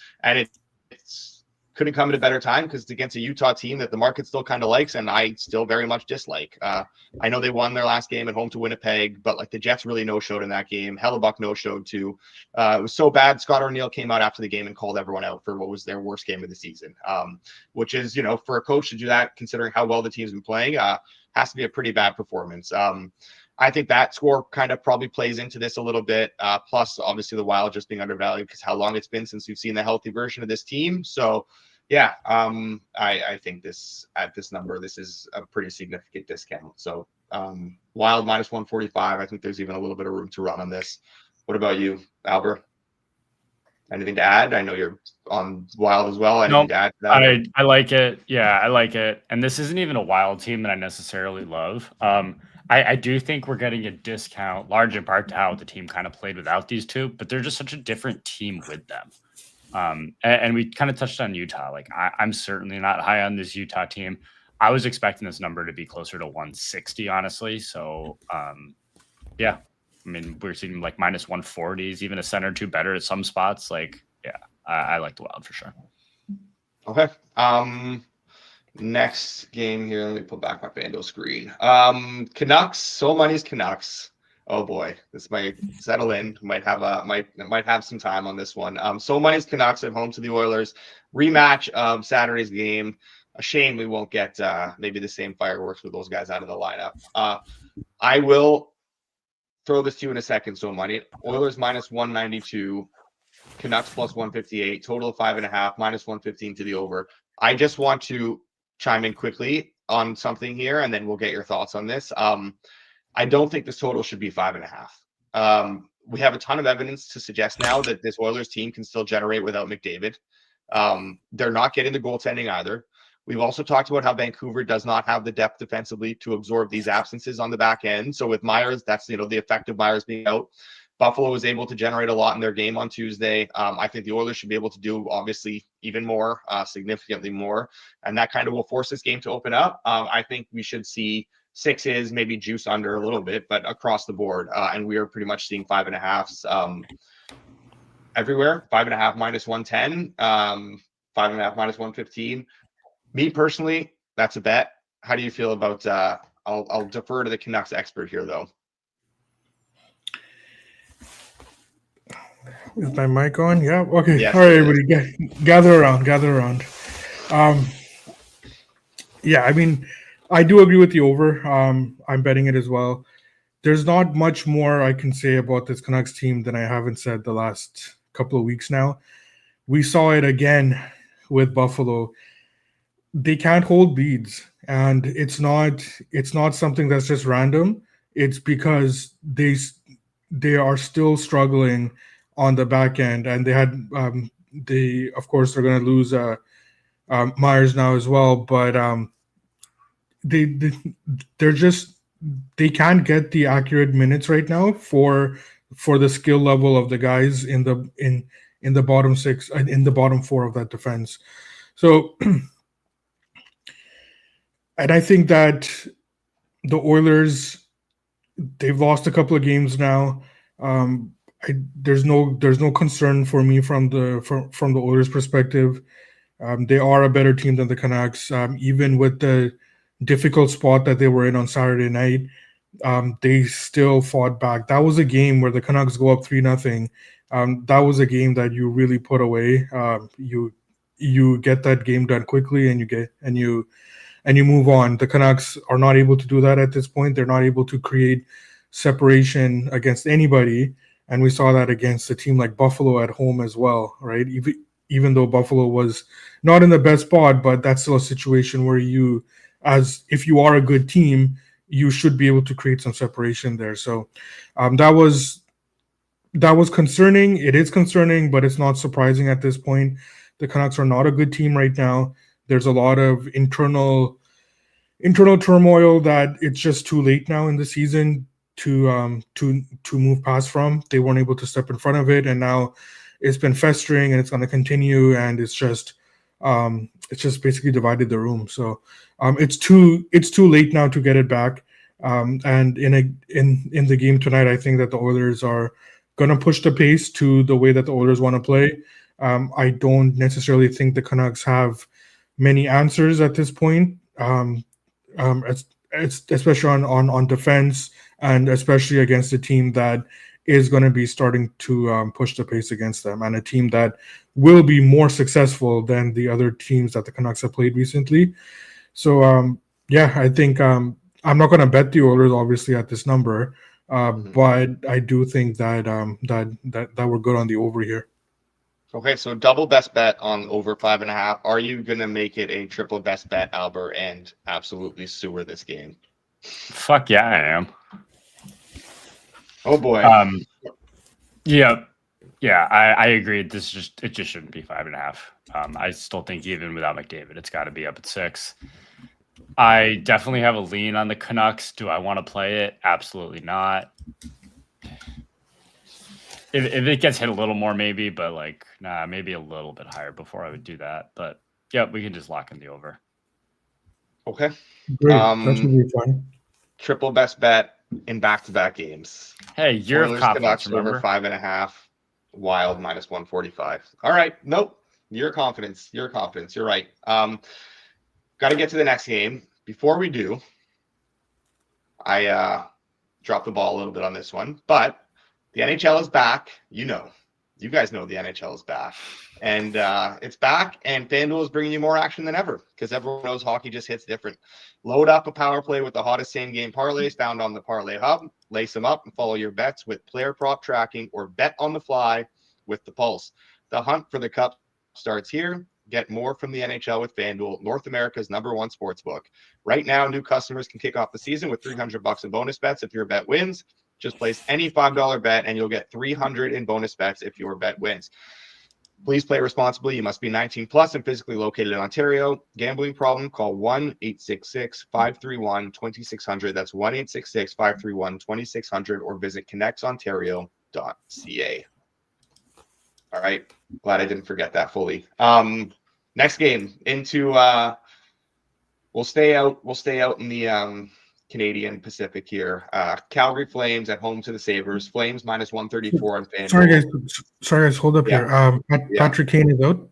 Speaker 3: it's couldn't come at a better time because it's against a Utah team that the market still kind of likes and I still very much dislike. I know they won their last game at home to Winnipeg, but like the Jets really no-showed in that game. Hellebuck no-showed too. It was so bad. Scott O'Neill came out after the game and called everyone out for what was their worst game of the season, which is, for a coach to do that, considering how well the team's been playing, has to be a pretty bad performance. I think that score kind of probably plays into this a little bit. Plus, obviously, the Wild just being undervalued because how long it's been since we've seen the healthy version of this team. So, yeah, I think at this number, this is a pretty significant discount. So, Wild minus 145. I think there's even a little bit of room to run on this. What about you, Albert? Anything to add? I know you're on Wild as well. Anything to add to that?
Speaker 2: I like it. Yeah, I like it. And this isn't even a Wild team that I necessarily love. I do think we're getting a discount, large in part to how the team kind of played without these two, but they're just such a different team with them. And we kind of touched on Utah. Like I'm certainly not high on this Utah team. I was expecting this number to be closer to 160, honestly. So, yeah. I mean, we're seeing like minus 140s, even a center or two better at some spots. Like, yeah, I like the Wild for sure.
Speaker 3: Okay. Next game here. Let me pull back my FanDuel screen. Canucks. So Money's Canucks. Oh boy, this might settle in. Might have some time on this one. So Money's Canucks at home to the Oilers. Rematch of Saturday's game. A shame we won't get maybe the same fireworks with those guys out of the lineup. I will throw this to you in a second. So Money. Oilers minus 192. Canucks plus 158. Total of 5.5. Minus 115 to the over. I just want to chime in quickly on something here, and then we'll get your thoughts on this. I don't think this total should be 5.5. We have a ton of evidence to suggest now that this Oilers team can still generate without McDavid. They're not getting the goaltending either. We've also talked about how Vancouver does not have the depth defensively to absorb these absences on the back end. So with Myers, that's the effect of Myers being out. Buffalo was able to generate a lot in their game on Tuesday. I think the Oilers should be able to do, obviously, even more, significantly more. And that kind of will force this game to open up. I think we should see 6s, maybe juice under a little bit, but across the board. And we are pretty much seeing 5.5s everywhere. 5.5 minus 110, 5.5 minus 115. Me personally, that's a bet. How do you feel about I'll defer to the Canucks expert here, though.
Speaker 1: Is my mic on? Yeah. Okay.
Speaker 3: Yes,
Speaker 1: All right, everybody, gather around. Yeah, I mean, I do agree with the over. I'm betting it as well. There's not much more I can say about this Canucks team than I haven't said the last couple of weeks now. We saw it again with Buffalo. They can't hold leads, and it's not something that's just random. It's because they are still struggling on the back end, and they had of course they're going to lose Myers now as well, but they're just, they can't get the accurate minutes right now for the skill level of the guys in the bottom six, in the bottom four of that defense. So and I think that the Oilers, they've lost a couple of games now. There's no concern for me from the Oilers perspective. They are a better team than the Canucks, even with the difficult spot that they were in on Saturday night. They still fought back. That was a game where the Canucks go up 3-0. That was a game that you really put away. You get that game done quickly, and you move on. The Canucks are not able to do that at this point. They're not able to create separation against anybody, and we saw that against a team like Buffalo at home as well, right? Even though Buffalo was not in the best spot, but that's still a situation where if you are a good team, you should be able to create some separation there. So that was concerning. It is concerning, but it's not surprising at this point. The Canucks are not a good team right now. There's a lot of internal turmoil that it's just too late now in the season to move past from. They weren't able to step in front of it, and now it's been festering, and it's going to continue, and it's just basically divided the room. So it's too late now to get it back. And in the game tonight, I think that the Oilers are going to push the pace to the way that the Oilers want to play. I don't necessarily think the Canucks have many answers at this point, especially on defense, and especially against a team that is going to be starting to push the pace against them, and a team that will be more successful than the other teams that the Canucks have played recently. So, I think I'm not going to bet the Oilers, obviously, at this number, but I do think that that we're good on the over here.
Speaker 3: Okay, so double best bet on over 5.5. Are you going to make it a triple best bet, Albert, and absolutely sewer this game?
Speaker 2: Fuck yeah, I am.
Speaker 3: Oh boy.
Speaker 2: Yeah, I agree. It just shouldn't be 5.5. I still think even without McDavid, it's got to be up at 6. I definitely have a lean on the Canucks. Do I want to play it? Absolutely not. If it gets hit a little more, maybe, but maybe a little bit higher before I would do that. But yeah, we can just lock in the over.
Speaker 3: Okay.
Speaker 1: Great. That should be fun.
Speaker 3: Triple best bet in back-to-back games.
Speaker 2: Hey, you're
Speaker 3: Oilers,
Speaker 2: confident.
Speaker 3: Canucks over 5.5. Wild minus 145. All right. Nope. Your confidence. You're right. Got to get to the next game. Before we do, I dropped the ball a little bit on this one, but the NHL is back. You guys know the NHL is back, and it's back, and FanDuel is bringing you more action than ever because everyone knows hockey just hits different. Load up a power play with the hottest same-game parlays found on the Parlay Hub. Lace them up and follow your bets with player prop tracking or bet on the fly with the Pulse. The hunt for the cup starts here. Get more from the NHL with FanDuel, North America's #1 sportsbook. Right now, new customers can kick off the season with $300 in bonus bets if your bet wins. Just place any $5 bet and you'll get $300 in bonus bets if your bet wins. Please play responsibly. You must be 19 plus and physically located in Ontario. Gambling problem? Call 1-866-531-2600. That's 1-866-531-2600 or visit connectsontario.ca. FanDuel.ca. All right. Glad I didn't forget that fully. Next game into we'll stay out in the Canadian Pacific here. Calgary Flames at home to the Sabres. Flames minus 134 on FanDuel.
Speaker 1: Sorry guys, hold up here. Patrick Kane is out.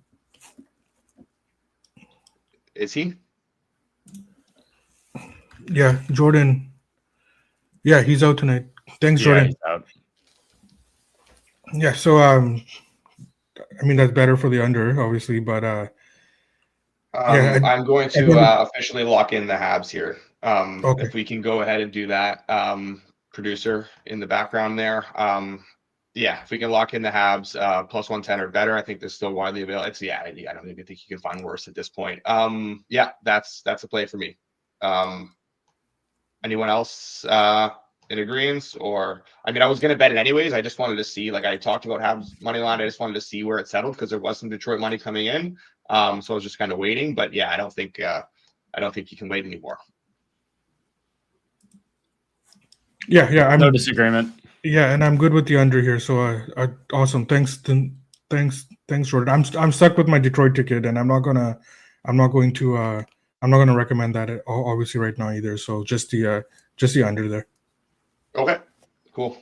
Speaker 3: Is he?
Speaker 1: Yeah, Jordan. Yeah, he's out tonight. Thanks, Jordan.
Speaker 2: He's out.
Speaker 1: Yeah, so I mean that's better for the under, obviously, but
Speaker 3: I'm going to officially lock in the Habs here.
Speaker 1: Okay.
Speaker 3: If we can go ahead and do that, producer in the background there. If we can lock in the Habs plus 110 or better, I think they're still widely available. I don't even think you can find worse at this point. That's a play for me. Anyone else in agreement? Or I was going to bet it anyways. I just wanted to see, like I talked about Habs money line. I just wanted to see where it settled because there was some Detroit money coming in. So I was just kind of waiting. But yeah, I don't think you can wait anymore.
Speaker 1: Yeah.
Speaker 2: No disagreement.
Speaker 1: Yeah, and I'm good with the under here. So awesome. Thanks, Jordan. I'm stuck with my Detroit ticket, and I'm not gonna recommend that obviously right now either. So just the under there.
Speaker 3: Okay, cool.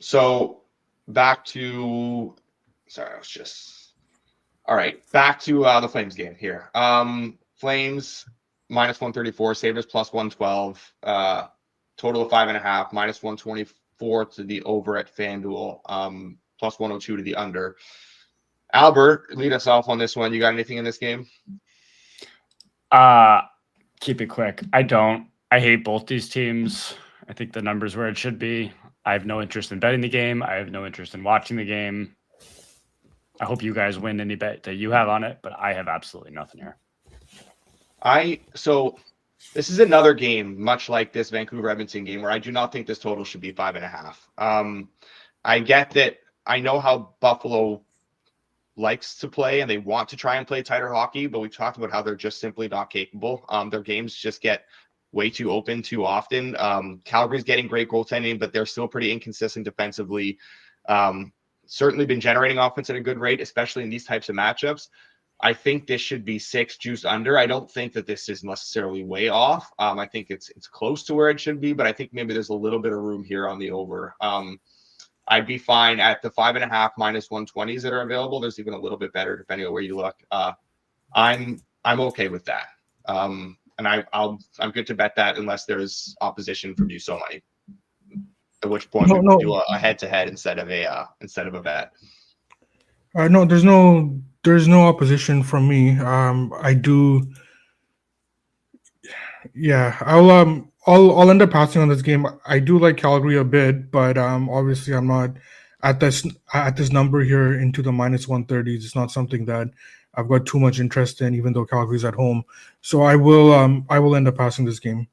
Speaker 3: So back to the Flames game here. Flames minus 134, Sabres plus 112, total of 5.5, minus 124 to the over at FanDuel, plus 102 to the under. Albert, lead us off on this one. You got anything in this game?
Speaker 2: Keep it quick. I hate both these teams. I think the number's where it should be. I have no interest in betting the game. I have no interest in watching the game. I hope you guys win any bet that you have on it, but I have absolutely nothing here.
Speaker 3: So this is another game, much like this Vancouver Edmonton game, where I do not think this total should be 5.5. I get that. I know how Buffalo likes to play and they want to try and play tighter hockey, but we talked about how they're just simply not capable. Their games just get way too open too often. Calgary's getting great goaltending, but they're still pretty inconsistent defensively. Certainly been generating offense at a good rate, especially in these types of matchups. I think this should be 6 juice under. I don't think that this is necessarily way off. I think it's close to where it should be, but I think maybe there's a little bit of room here on the over. I'd be fine at the 5.5 minus 120s that are available. There's even a little bit better depending on where you look. I'm okay with that. And I'm good to bet that unless there's opposition from So Money. At which point we do a head-to-head instead of a bet.
Speaker 1: No, there's no opposition from me. I do. Yeah, I'll end up passing on this game. I do like Calgary a bit, but obviously I'm not at this number here into the minus 130s. It's not something that I've got too much interest in, even though Calgary's at home. So I will end up passing this game.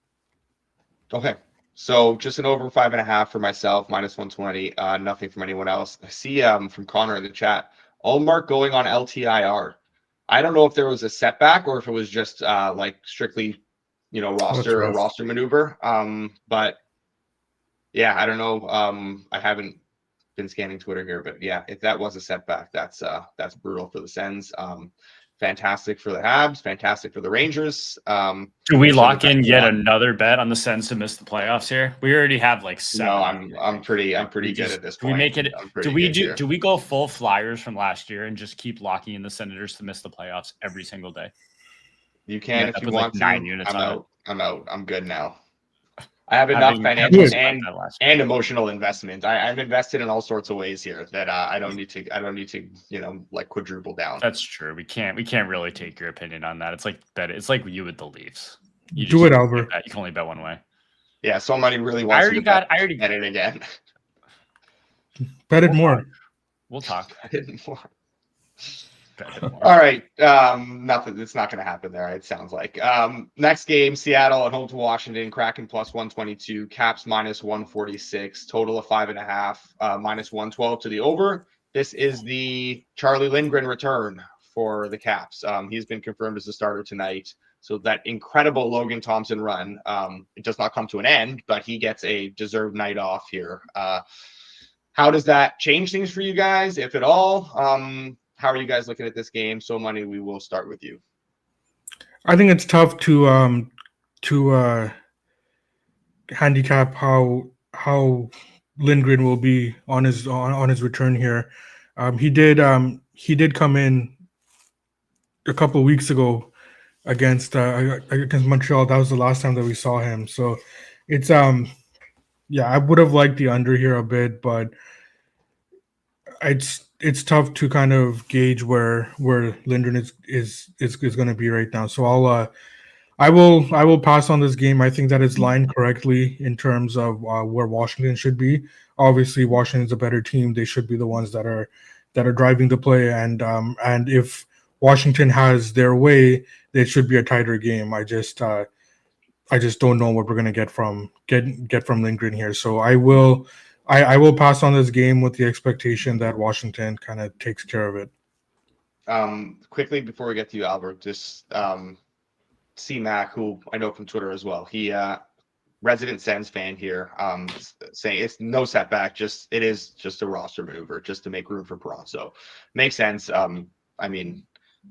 Speaker 3: Okay. So just an over 5.5 for myself, minus 120. Nothing from anyone else. I see from Connor in the chat, Allmark going on LTIR. I don't know if there was a setback or if it was just like strictly, roster maneuver. But yeah, I don't know. I haven't been scanning Twitter here, but yeah, if that was a setback, that's brutal for the Sens. Fantastic for the Habs, fantastic for the Rangers.
Speaker 2: Do we lock in yet another bet on the Sens to miss the playoffs here? We already have like 7.
Speaker 3: No, I'm pretty good at this point.
Speaker 2: Do we make it? Do we go full Flyers from last year and just keep locking in the Senators to miss the playoffs every single day?
Speaker 3: You can if you want to.
Speaker 2: 9 units.
Speaker 3: I'm out. I'm good now. I have enough financial and emotional investment. I'm invested in all sorts of ways here that I don't need to like quadruple down.
Speaker 2: That's true. We can't really take your opinion on that. It's like you with the Leafs.
Speaker 1: Do it, Albert.
Speaker 2: You can only bet one way.
Speaker 3: Yeah, so many really wants I already bet it again.
Speaker 1: Bet it more.
Speaker 2: We'll talk.
Speaker 3: Bet it more. All right. Nothing. It's not going to happen there. It sounds like. Next game, Seattle at home to Washington. Kraken plus 122. Caps minus 146. Total of 5.5. Minus 112 to the over. This is the Charlie Lindgren return for the Caps. He's been confirmed as a starter tonight. So that incredible Logan Thompson run, it does not come to an end, but he gets a deserved night off here. How does that change things for you guys, if at all? How are you guys looking at this game? So Money, we will start with you.
Speaker 1: I think it's tough to handicap how Lindgren will be on his return here. He did come in a couple of weeks ago against Montreal. That was the last time that we saw him. So it's yeah, I would have liked the under here a bit, but it's tough to kind of gauge where Lindgren is going to be right now. So I will pass on this game. I think that it's lined correctly in terms of where Washington should be. Obviously, Washington's a better team. They should be the ones that are driving the play, and if Washington has their way, it should be a tighter game. I just don't know what we're gonna get from Lindgren here. So I will pass on this game with the expectation that Washington kind of takes care of it.
Speaker 3: Quickly before we get to you, Albert, just C-Mac, who I know from Twitter as well. He resident Sens fan here, saying it's no setback, it is just a roster maneuver just to make room for Perron. So makes sense. I mean,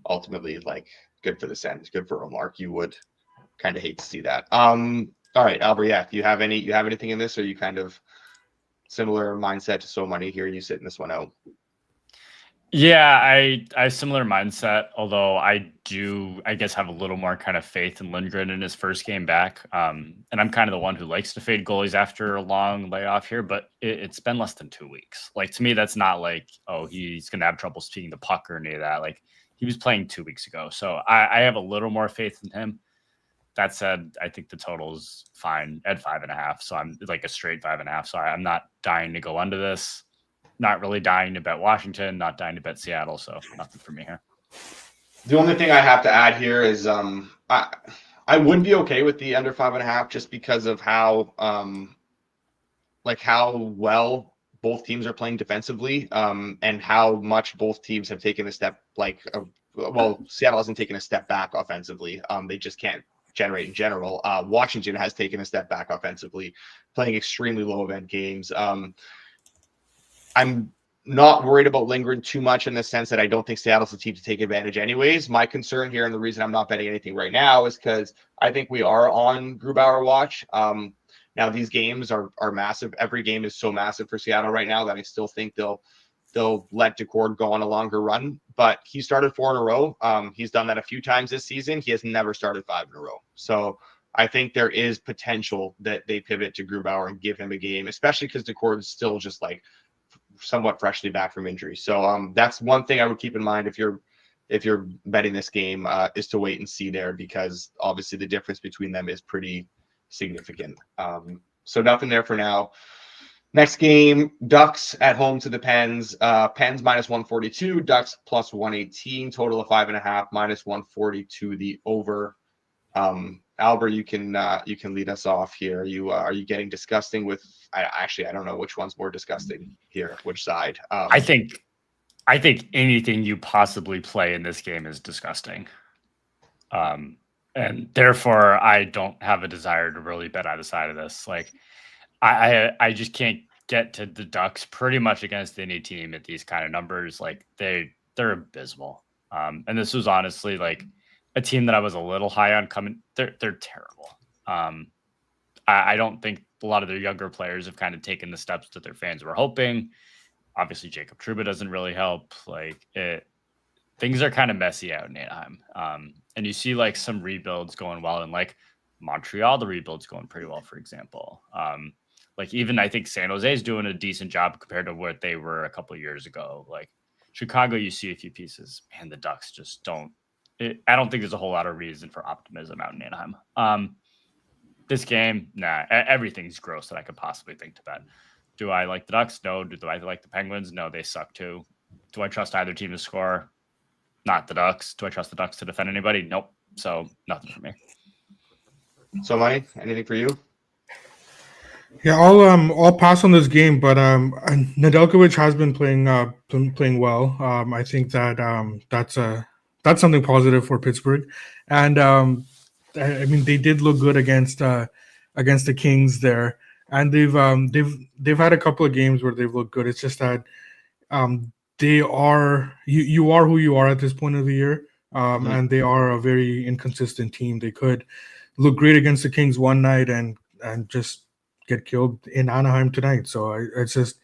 Speaker 3: ultimately, like, good for the Sens, good for Omar. You would kind of hate to see that. All right, Albert, yeah, if you have anything in this, or you kind of similar mindset to So Money here, you sitting this one out?
Speaker 2: Yeah, I similar mindset, although I guess have a little more kind of faith in Lindgren in his first game back. And I'm kind of the one who likes to fade goalies after a long layoff here, but it's been less than 2 weeks. Like, to me, that's not like, oh, he's going to have trouble speaking the puck or any of that. Like, he was playing 2 weeks ago. So I have a little more faith in him. That said, I think the total is fine at 5.5. So I'm like a straight 5.5. So I'm not dying to go under this. Not really dying to bet Washington, not dying to bet Seattle, so nothing for me here.
Speaker 3: The only thing I have to add here is I would be okay with the under 5.5 just because of how well both teams are playing defensively, and how much both teams have taken a step. Seattle hasn't taken a step back offensively. They just can't generate in general. Washington has taken a step back offensively, playing extremely low event games. I'm not worried about Lindgren too much in the sense that I don't think Seattle's the team to take advantage anyways. My concern here, and the reason I'm not betting anything right now, is because I think we are on Grubauer watch. Now these games are massive. Every game is so massive for Seattle right now that I still think they'll let Decord go on a longer run. But he started 4 in a row. He's done that a few times this season. He has never started 5 in a row. So I think there is potential that they pivot to Grubauer and give him a game, especially because Decord is still just like somewhat freshly back from injury. So that's one thing I would keep in mind if you're betting this game, is to wait and see there, because obviously the difference between them is pretty significant. So nothing there for now. Next game, Ducks at home to the Pens. Pens minus 142, Ducks plus 118, total of 5.5, minus 142 the over. Albert, you can lead us off here. Are you getting disgusting with? I don't know which one's more disgusting here. Which side?
Speaker 2: I think anything you possibly play in this game is disgusting, and therefore I don't have a desire to really bet either side of this. Like, I just can't get to the Ducks pretty much against any team at these kind of numbers. Like, they're abysmal, and this was honestly like a team that I was a little high on coming. They're terrible. I don't think a lot of their younger players have kind of taken the steps that their fans were hoping. Obviously, Jacob Trouba doesn't really help. Things are kind of messy out in Anaheim. And you see like some rebuilds going well, and like Montreal, the rebuild's going pretty well, for example. Like, even I think San Jose is doing a decent job compared to what they were a couple of years ago. Like Chicago, you see a few pieces, and the Ducks just don't. I don't think there's a whole lot of reason for optimism out in Anaheim. This game, nah, everything's gross that I could possibly think to bet. Do I like the Ducks? No. Do I like the Penguins? No, they suck too. Do I trust either team to score? Not the Ducks. Do I trust the Ducks to defend anybody? Nope. So nothing for me.
Speaker 3: So Money, anything for you?
Speaker 1: Yeah, I'll pass on this game, but Nedeljkovic has been playing well. I think that that's something positive for Pittsburgh, and I mean, they did look good against the Kings there. and they've had a couple of games where they've looked good. It's just that they are you are who you are at this point of the year, and they are a very inconsistent team. They could look great against the Kings one night and just get killed in Anaheim tonight. So it's just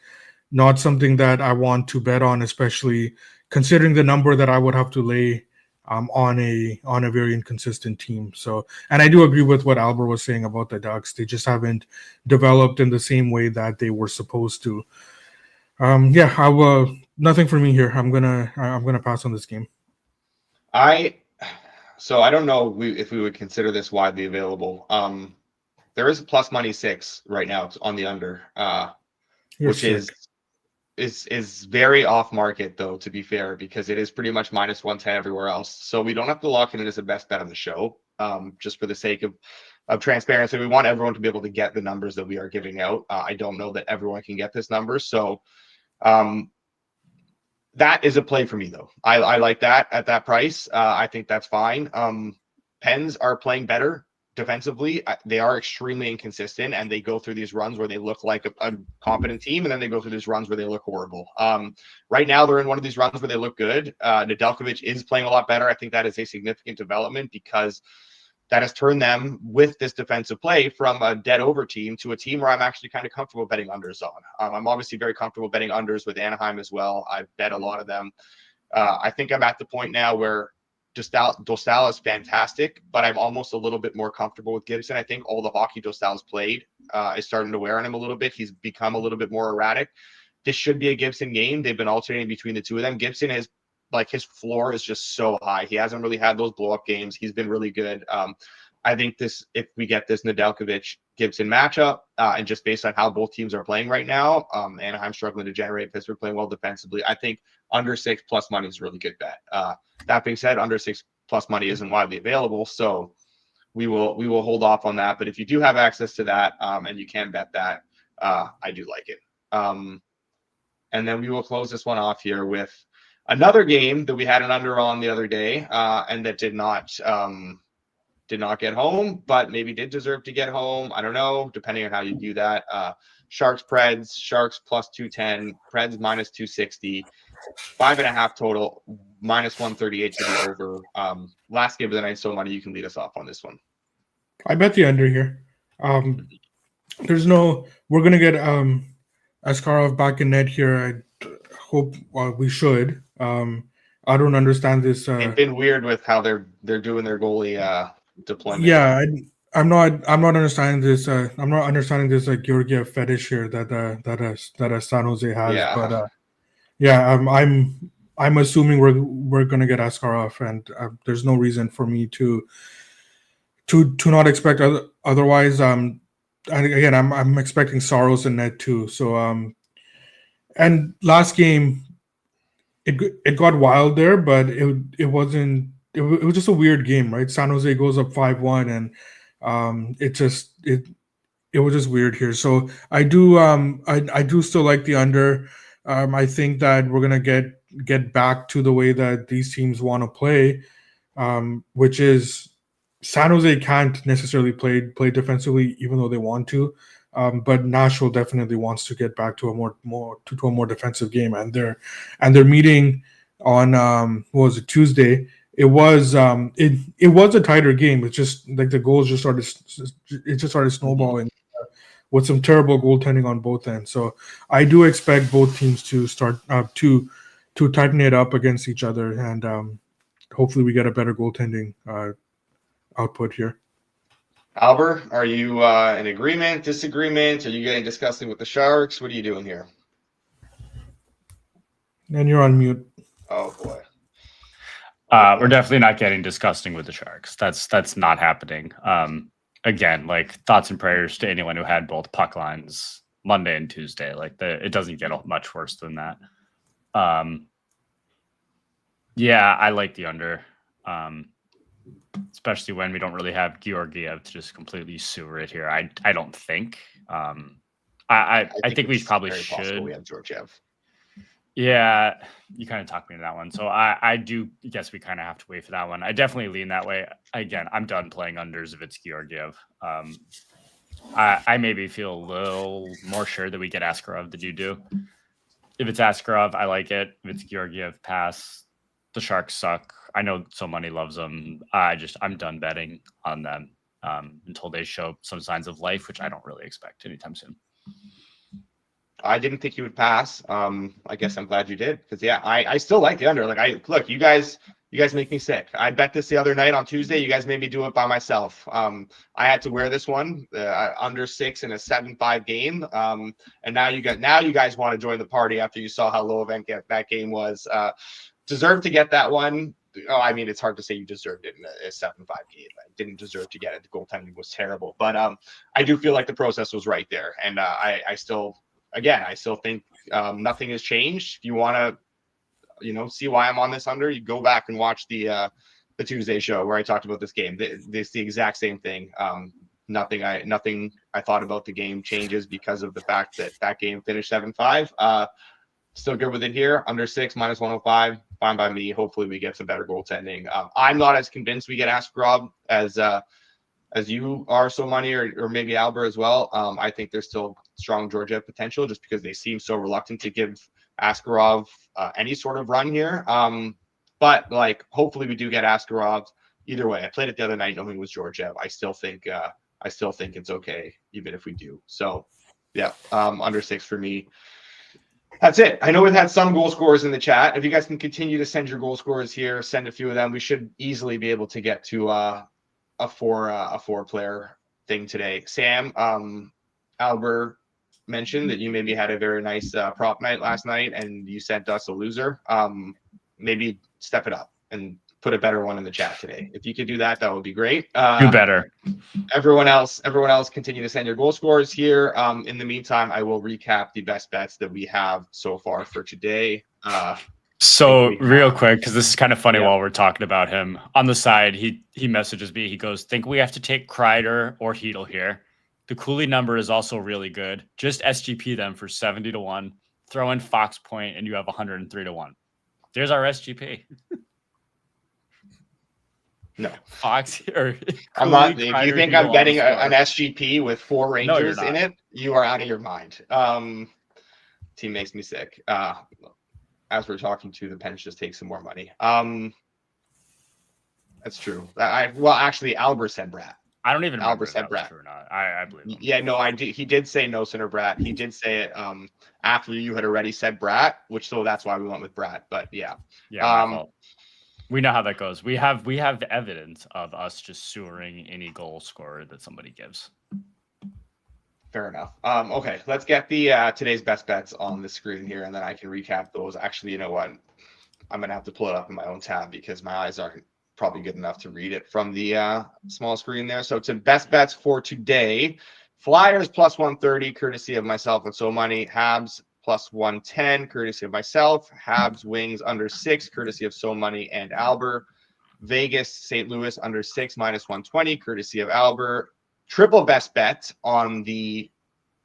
Speaker 1: not something that I want to bet on, especially considering the number that I would have to lay on a very inconsistent team. So, and I do agree with what Albert was saying about the Ducks. They just haven't developed in the same way that they were supposed to. Yeah, I will. Nothing for me here. I'm gonna pass on this game.
Speaker 3: So I don't know if we would consider this widely available. There is a plus money 6 right now on the under, which is very off market though, to be fair, because it is pretty much minus 110 everywhere else. So we don't have to lock it in as the best bet on the show, just for the sake of transparency. We want everyone to be able to get the numbers that we are giving out. I don't know that everyone can get this number, so that is a play for me though. I like that at that price. I think that's fine. Pens are playing better defensively. They are extremely inconsistent, and they go through these runs where they look like a competent team, and then they go through these runs where they look horrible. Right now, they're in one of these runs where they look good. Nedeljkovic is playing a lot better. I think that is a significant development because that has turned them, with this defensive play, from a dead over team to a team where I'm actually kind of comfortable betting unders on. I'm obviously very comfortable betting unders with Anaheim as well. I've bet a lot of them. I think I'm at the point now where Dostal is fantastic, but I'm almost a little bit more comfortable with Gibson. I think all the hockey Dostal's played is starting to wear on him a little bit. He's become a little bit more erratic. This should be a Gibson game. They've been alternating between the two of them. Gibson is his floor is just so high. He hasn't really had those blow up games. He's been really good. I think if we get this Nedeljkovic Gibson matchup, and just based on how both teams are playing right now, Anaheim struggling to generate, Pittsburgh playing well defensively, I think under 6 plus money is a really good bet. That being said, under 6 plus money isn't widely available, so we will hold off on that. But if you do have access to that, and you can bet that, I do like it. And then we will close this one off here with another game that we had an under on the other day, and that did not get home, but maybe did deserve to get home. I don't know, depending on how you do that. Sharks Preds, Sharks plus 210, Preds minus 260, 5.5 total, minus 138 to the over. Last game of the night, So Money, you can lead us off on this one.
Speaker 1: I bet the under here. We're gonna get Askarov back in net here. I hope we should. I don't understand this.
Speaker 3: It's been weird with how they're doing their goalie deployment.
Speaker 1: Yeah, I'm not understanding this. I'm not understanding this Georgiev fetish here that San Jose has.
Speaker 3: Yeah.
Speaker 1: But I'm assuming we're gonna get Askarov, and there's no reason for me to not expect otherwise. And again, I'm expecting Saros in net too. So and last game it got wild there, but it wasn't. It was just a weird game, right? San Jose goes up 5-1, and it was just weird here. So I do still like the under. I think that we're gonna get back to the way that these teams want to play, which is San Jose can't necessarily play defensively, even though they want to. But Nashville definitely wants to get back to a more defensive game, and they're meeting on what was it, Tuesday. It was a tighter game. It's just like the goals just started snowballing with some terrible goaltending on both ends. So I do expect both teams to start to tighten it up against each other, and hopefully we get a better goaltending output here.
Speaker 3: Albert, are you in agreement, disagreement? Are you getting disgusting with the Sharks? What are you doing here?
Speaker 1: And you're on mute.
Speaker 3: Oh boy.
Speaker 2: We're definitely not getting disgusting with the Sharks. That's not happening. Again, thoughts and prayers to anyone who had both puck lines Monday and Tuesday. It doesn't get much worse than that. Yeah, I like the under. Especially when we don't really have Georgiev to just completely sewer it here. I don't think. I think we probably should.
Speaker 3: We have Georgiev.
Speaker 2: Yeah, you kind of talked me into that one. So I do guess we kind of have to wait for that one. I definitely lean that way. Again, I'm done playing unders if it's Georgiev. I maybe feel a little more sure that we get Askarov than you do. If it's Askarov, I like it. If it's Georgiev, pass. The Sharks suck. I know So Money loves them. I'm done betting on them until they show some signs of life, which I don't really expect anytime soon.
Speaker 3: I didn't think you would pass. I guess I'm glad you did because I still like the under. Like look, you guys make me sick. I bet this the other night on Tuesday. You guys made me do it by myself. I had to wear this one under 6 in a 7-5 game. And now you guys want to join the party after you saw how low event that game was. Deserved to get that one. Oh, I mean, it's hard to say you deserved it in a 7-5 game. I didn't deserve to get it. The goaltending was terrible, but I do feel like the process was right there, and I still think nothing has changed. If you want to, see why I'm on this under, you go back and watch the Tuesday show where I talked about this game. It's the exact same thing. Nothing I thought about the game changes because of the fact that game finished 7-5. Still good with it here. Under 6, -105. Fine by me. Hopefully we get some better goaltending. I'm not as convinced we get Askarov as you are, So Money, or maybe Albert as well. I think there's still strong Georgiev potential just because they seem so reluctant to give Askarov any sort of run here. But hopefully we do get Askarov. Either way, I played it the other night knowing it was Georgiev. I still think it's okay even if we do. So yeah, under 6 for me. That's it. I know we've had some goal scorers in the chat. If you guys can continue to send your goal scorers here, send a few of them. We should easily be able to get to a 4-player thing today. Sam, Albert mentioned that you maybe had a very nice prop night last night, and you sent us a loser. Maybe step it up and put a better one in the chat today. If you could do that, that would be great.
Speaker 2: Do better. Everyone
Speaker 3: else, continue to send your goal scores here. In the meantime, I will recap the best bets that we have so far for today.
Speaker 2: So real quick, because this is kind of funny while we're talking about him. On the side, he messages me. He goes, think we have to take Kreider or Hedl here. The Cooley number is also really good. Just SGP them for 70-1. Throw in Fox Point, and you have 103-1. There's our SGP.
Speaker 3: No,
Speaker 2: Fox or
Speaker 3: I'm not. If you think I'm getting an SGP with 4 Rangers in it, you are out of your mind. Team makes me sick. As we're talking to, the Pens just take some more money. That's true. Actually, Albert said Brat.
Speaker 2: I don't even remember
Speaker 3: Albert said Brat.
Speaker 2: True or not. I believe him.
Speaker 3: Yeah, no, I did. He did say no center Brat. He did say it after you had already said Brat, so that's why we went with Brat. But yeah.
Speaker 2: We know how that goes. We have evidence of us just sewering any goal scorer that somebody gives.
Speaker 3: Fair enough. Okay, let's get the today's best bets on the screen here, and then I can recap those. Actually, you know what? I'm gonna have to pull it up in my own tab because my eyes aren't probably good enough to read it from the small screen there. So to best bets for today: Flyers +130, courtesy of myself and So Money. Habs +110, courtesy of myself. Habs Wings under 6, courtesy of So Money and Albert. Vegas St. Louis under 6 -120, courtesy of Albert. Triple best bet on the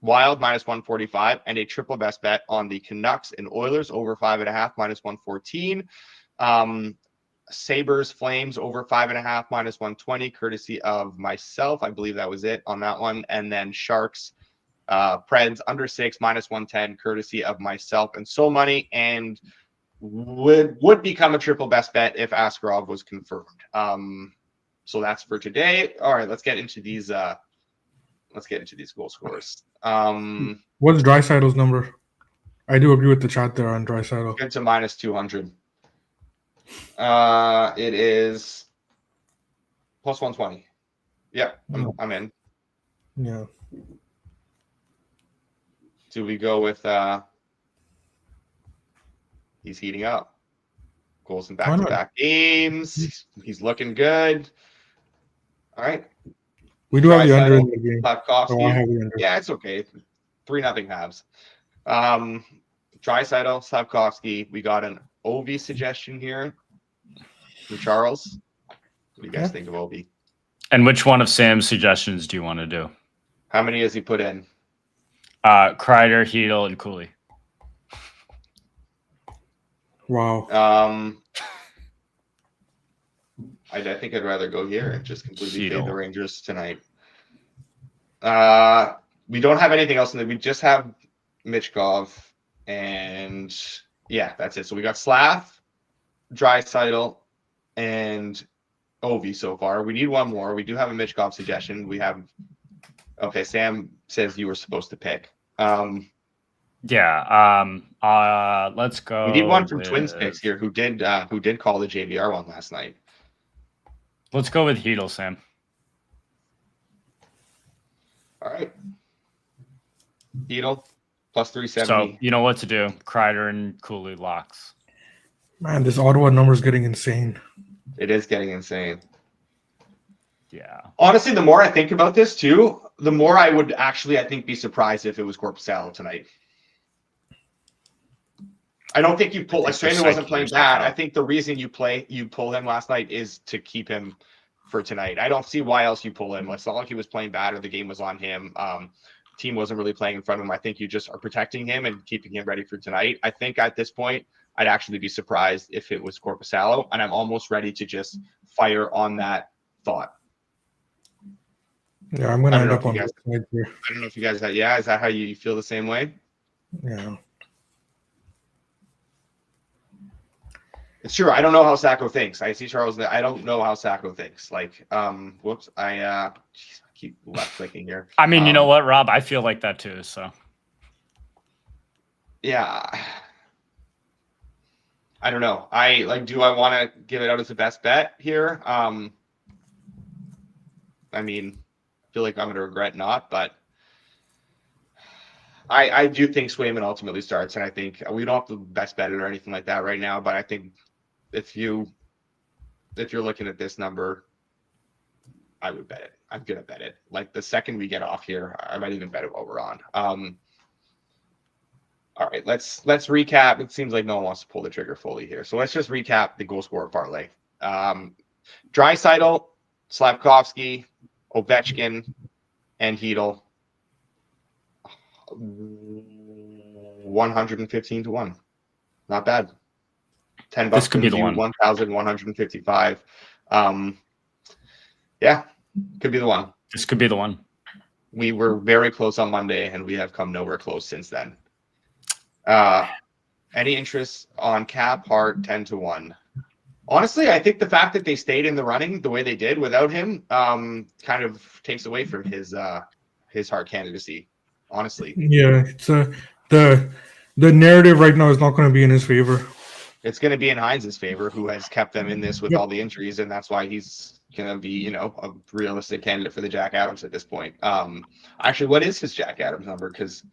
Speaker 3: Wild -145, and a triple best bet on the Canucks and Oilers over 5.5 -114. Sabres Flames over 5.5 -120, courtesy of myself. I believe that was it on that one. And then Sharks Preds under 6 -110, courtesy of myself and So Money, and would become a triple best bet if Askarov was confirmed. So that's for today. All right, let's get into these. Goal scores.
Speaker 1: What's Draisaitl's number? I do agree with the chat there on Draisaitl.
Speaker 3: Good to -200. It is +120. Yeah, I'm in.
Speaker 1: Yeah.
Speaker 3: Do we go with he's heating up. Goals in back-to-back games. He's looking good. All right.
Speaker 1: We do have the under in the game.
Speaker 3: Yeah, it's okay. 3-0 Habs. Draisaitl, Slavkovsky. We got an Ovi suggestion here from Charles. What do you guys think of Ovi?
Speaker 2: And which one of Sam's suggestions do you want to do?
Speaker 3: How many has he put in?
Speaker 2: Kreider, Hedl, and Cooley.
Speaker 1: Wow.
Speaker 3: I think I'd rather go here and just completely fade the Rangers tonight. We don't have anything else in there. We just have Michkov, and yeah, that's it. So we got Slav, Draisaitl, and Ovi so far. We need one more. We do have a Michkov suggestion. We have. Okay, Sam says you were supposed to pick.
Speaker 2: Let's go.
Speaker 3: We need one from Twins picks here who did call the JVR one last night.
Speaker 2: Let's go with Hedel, Sam.
Speaker 3: All right. Hedel plus 370.
Speaker 2: So you know what to do. Kreider and Cooley locks.
Speaker 1: Man, this Ottawa number is getting insane.
Speaker 3: It is getting insane.
Speaker 2: Yeah.
Speaker 3: Honestly, the more I think about this too, the more I would actually, I think, be surprised if it was Korpisalo tonight. I don't think you pull like Strander wasn't playing bad. I think the reason you pull him last night is to keep him for tonight. I don't see why else you pull him. It's not like he was playing bad or the game was on him. Team wasn't really playing in front of him. I think you just are protecting him and keeping him ready for tonight. I think at this point, I'd actually be surprised if it was Korpisalo, and I'm almost ready to just fire on that thought.
Speaker 1: Yeah, I'm gonna end up on this side here.
Speaker 3: I don't know if you guys is that how you feel the same way?
Speaker 1: Yeah.
Speaker 3: It's true. I don't know how Sacco thinks. I see Charles. I don't know how Sacco thinks. Like, whoops. I keep left clicking here.
Speaker 2: I mean, you know what, Rob? I feel like that too. So.
Speaker 3: Yeah. I don't know. Do I want to give it out as the best bet here? I mean, I feel like I'm going to regret not, but I do think Swayman ultimately starts, and I think we don't have to best bet it or anything like that right now, but I think if you're looking at this number, I would bet it. I'm going to bet it. Like the second we get off here, I might even bet it while we're on. All right, let's recap. It seems like no one wants to pull the trigger fully here. So let's just recap the goal scorer parlay. Draisaitl, Slavkovsky, Ovechkin, and Hedel. 115 to 1. Not bad. $10
Speaker 2: this could be the one.
Speaker 3: 1,155. Yeah, could be the one.
Speaker 2: This could be the one.
Speaker 3: We were very close on Monday, and we have come nowhere close since then. Any interest on Cap, Hart, 10 to 1. Honestly, I think the fact that they stayed in the running the way they did without him kind of takes away from his Hart candidacy. Honestly,
Speaker 1: yeah, it's the narrative right now is not going to be in his favor.
Speaker 3: It's going to be in Heinz's favor, who has kept them in this with all the injuries, and that's why he's going to be, a realistic candidate for the Jack Adams at this point. Actually, what is his Jack Adams number? Because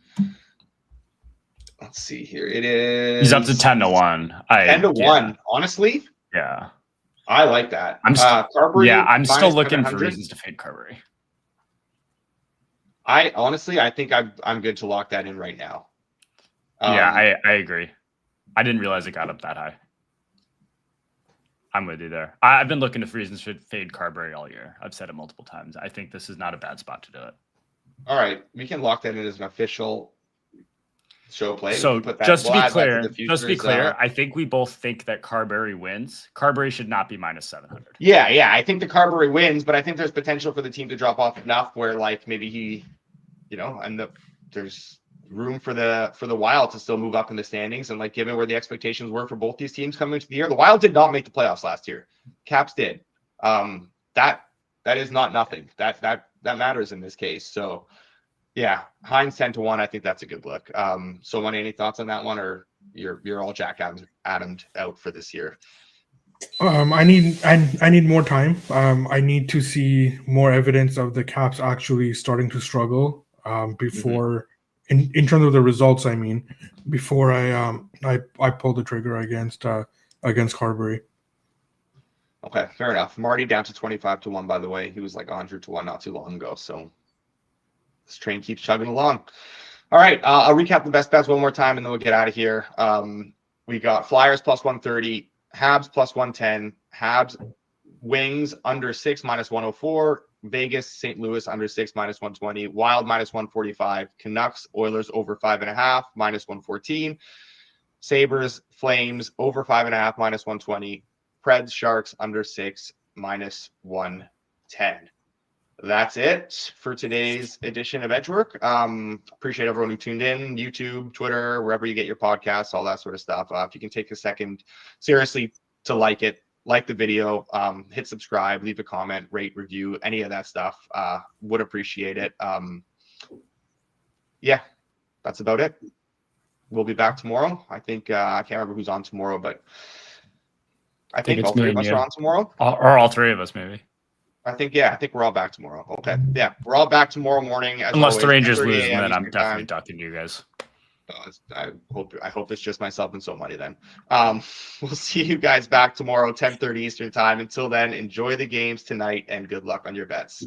Speaker 3: let's see here, it is.
Speaker 2: He's up to 10 to 1.
Speaker 3: 10 to 1. Honestly,
Speaker 2: yeah,
Speaker 3: I like that.
Speaker 2: I'm still looking for
Speaker 3: 700.
Speaker 2: reasons to fade Carberry.
Speaker 3: I think I'm good to lock that in right now.
Speaker 2: I agree. I didn't realize it got up that high. I'm with you there. I've been looking for reasons to fade Carberry all year. I've said it multiple times. I think this is not a bad spot to do it.
Speaker 3: All right, we can lock that in as an official show play.
Speaker 2: So just to be clear, I think we both think that Carberry wins. Carberry should not be minus 700.
Speaker 3: Yeah. I think the Carberry wins, but I think there's potential for the team to drop off enough where like maybe he, there's room for the Wild to still move up in the standings. And like, given where the expectations were for both these teams coming into the year, the Wild did not make the playoffs last year. Caps did. That is not nothing. That matters in this case. So yeah, Heinz 10 to 1. I think that's a good look. So Money, any thoughts on that one, or you're all Jack Adams out for this year?
Speaker 1: I need more time. I need to see more evidence of the Caps actually starting to struggle before, in terms of the results. I mean, before I pull the trigger against Carberry.
Speaker 3: Okay, fair enough. Marty down to 25 to 1. By the way, he was like 100 to 1 not too long ago. So this train keeps chugging along. All right, I'll recap the best bets one more time, and then we'll get out of here. We got Flyers plus 130, Habs plus 110, Habs Wings under 6 minus 104, Vegas St. Louis under 6 minus 120, Wild minus 145, Canucks Oilers over 5.5 minus 114, Sabres Flames over 5.5 minus 120, Preds Sharks under 6 minus 110. that's it for today's edition of Edgework. Appreciate everyone who tuned in, YouTube, Twitter, wherever you get your podcasts, all that sort of stuff. If you can take a second, seriously, to like the video, hit subscribe, leave a comment, rate, review, any of that stuff. Would appreciate it. Yeah, that's about it. We'll be back tomorrow. I think I can't remember who's on tomorrow, but I think all three of us are on tomorrow.
Speaker 2: Or all three of us, maybe.
Speaker 3: I think we're all back tomorrow. Okay. Yeah, we're all back tomorrow morning.
Speaker 2: Unless the
Speaker 3: always,
Speaker 2: Rangers
Speaker 3: 10:30
Speaker 2: lose,
Speaker 3: a.m.
Speaker 2: then I'm
Speaker 3: Eastern
Speaker 2: definitely
Speaker 3: time.
Speaker 2: ducking you guys.
Speaker 3: I hope it's just myself and So Money then. We'll see you guys back tomorrow, 10:30 Eastern time. Until then, enjoy the games tonight and good luck on your bets.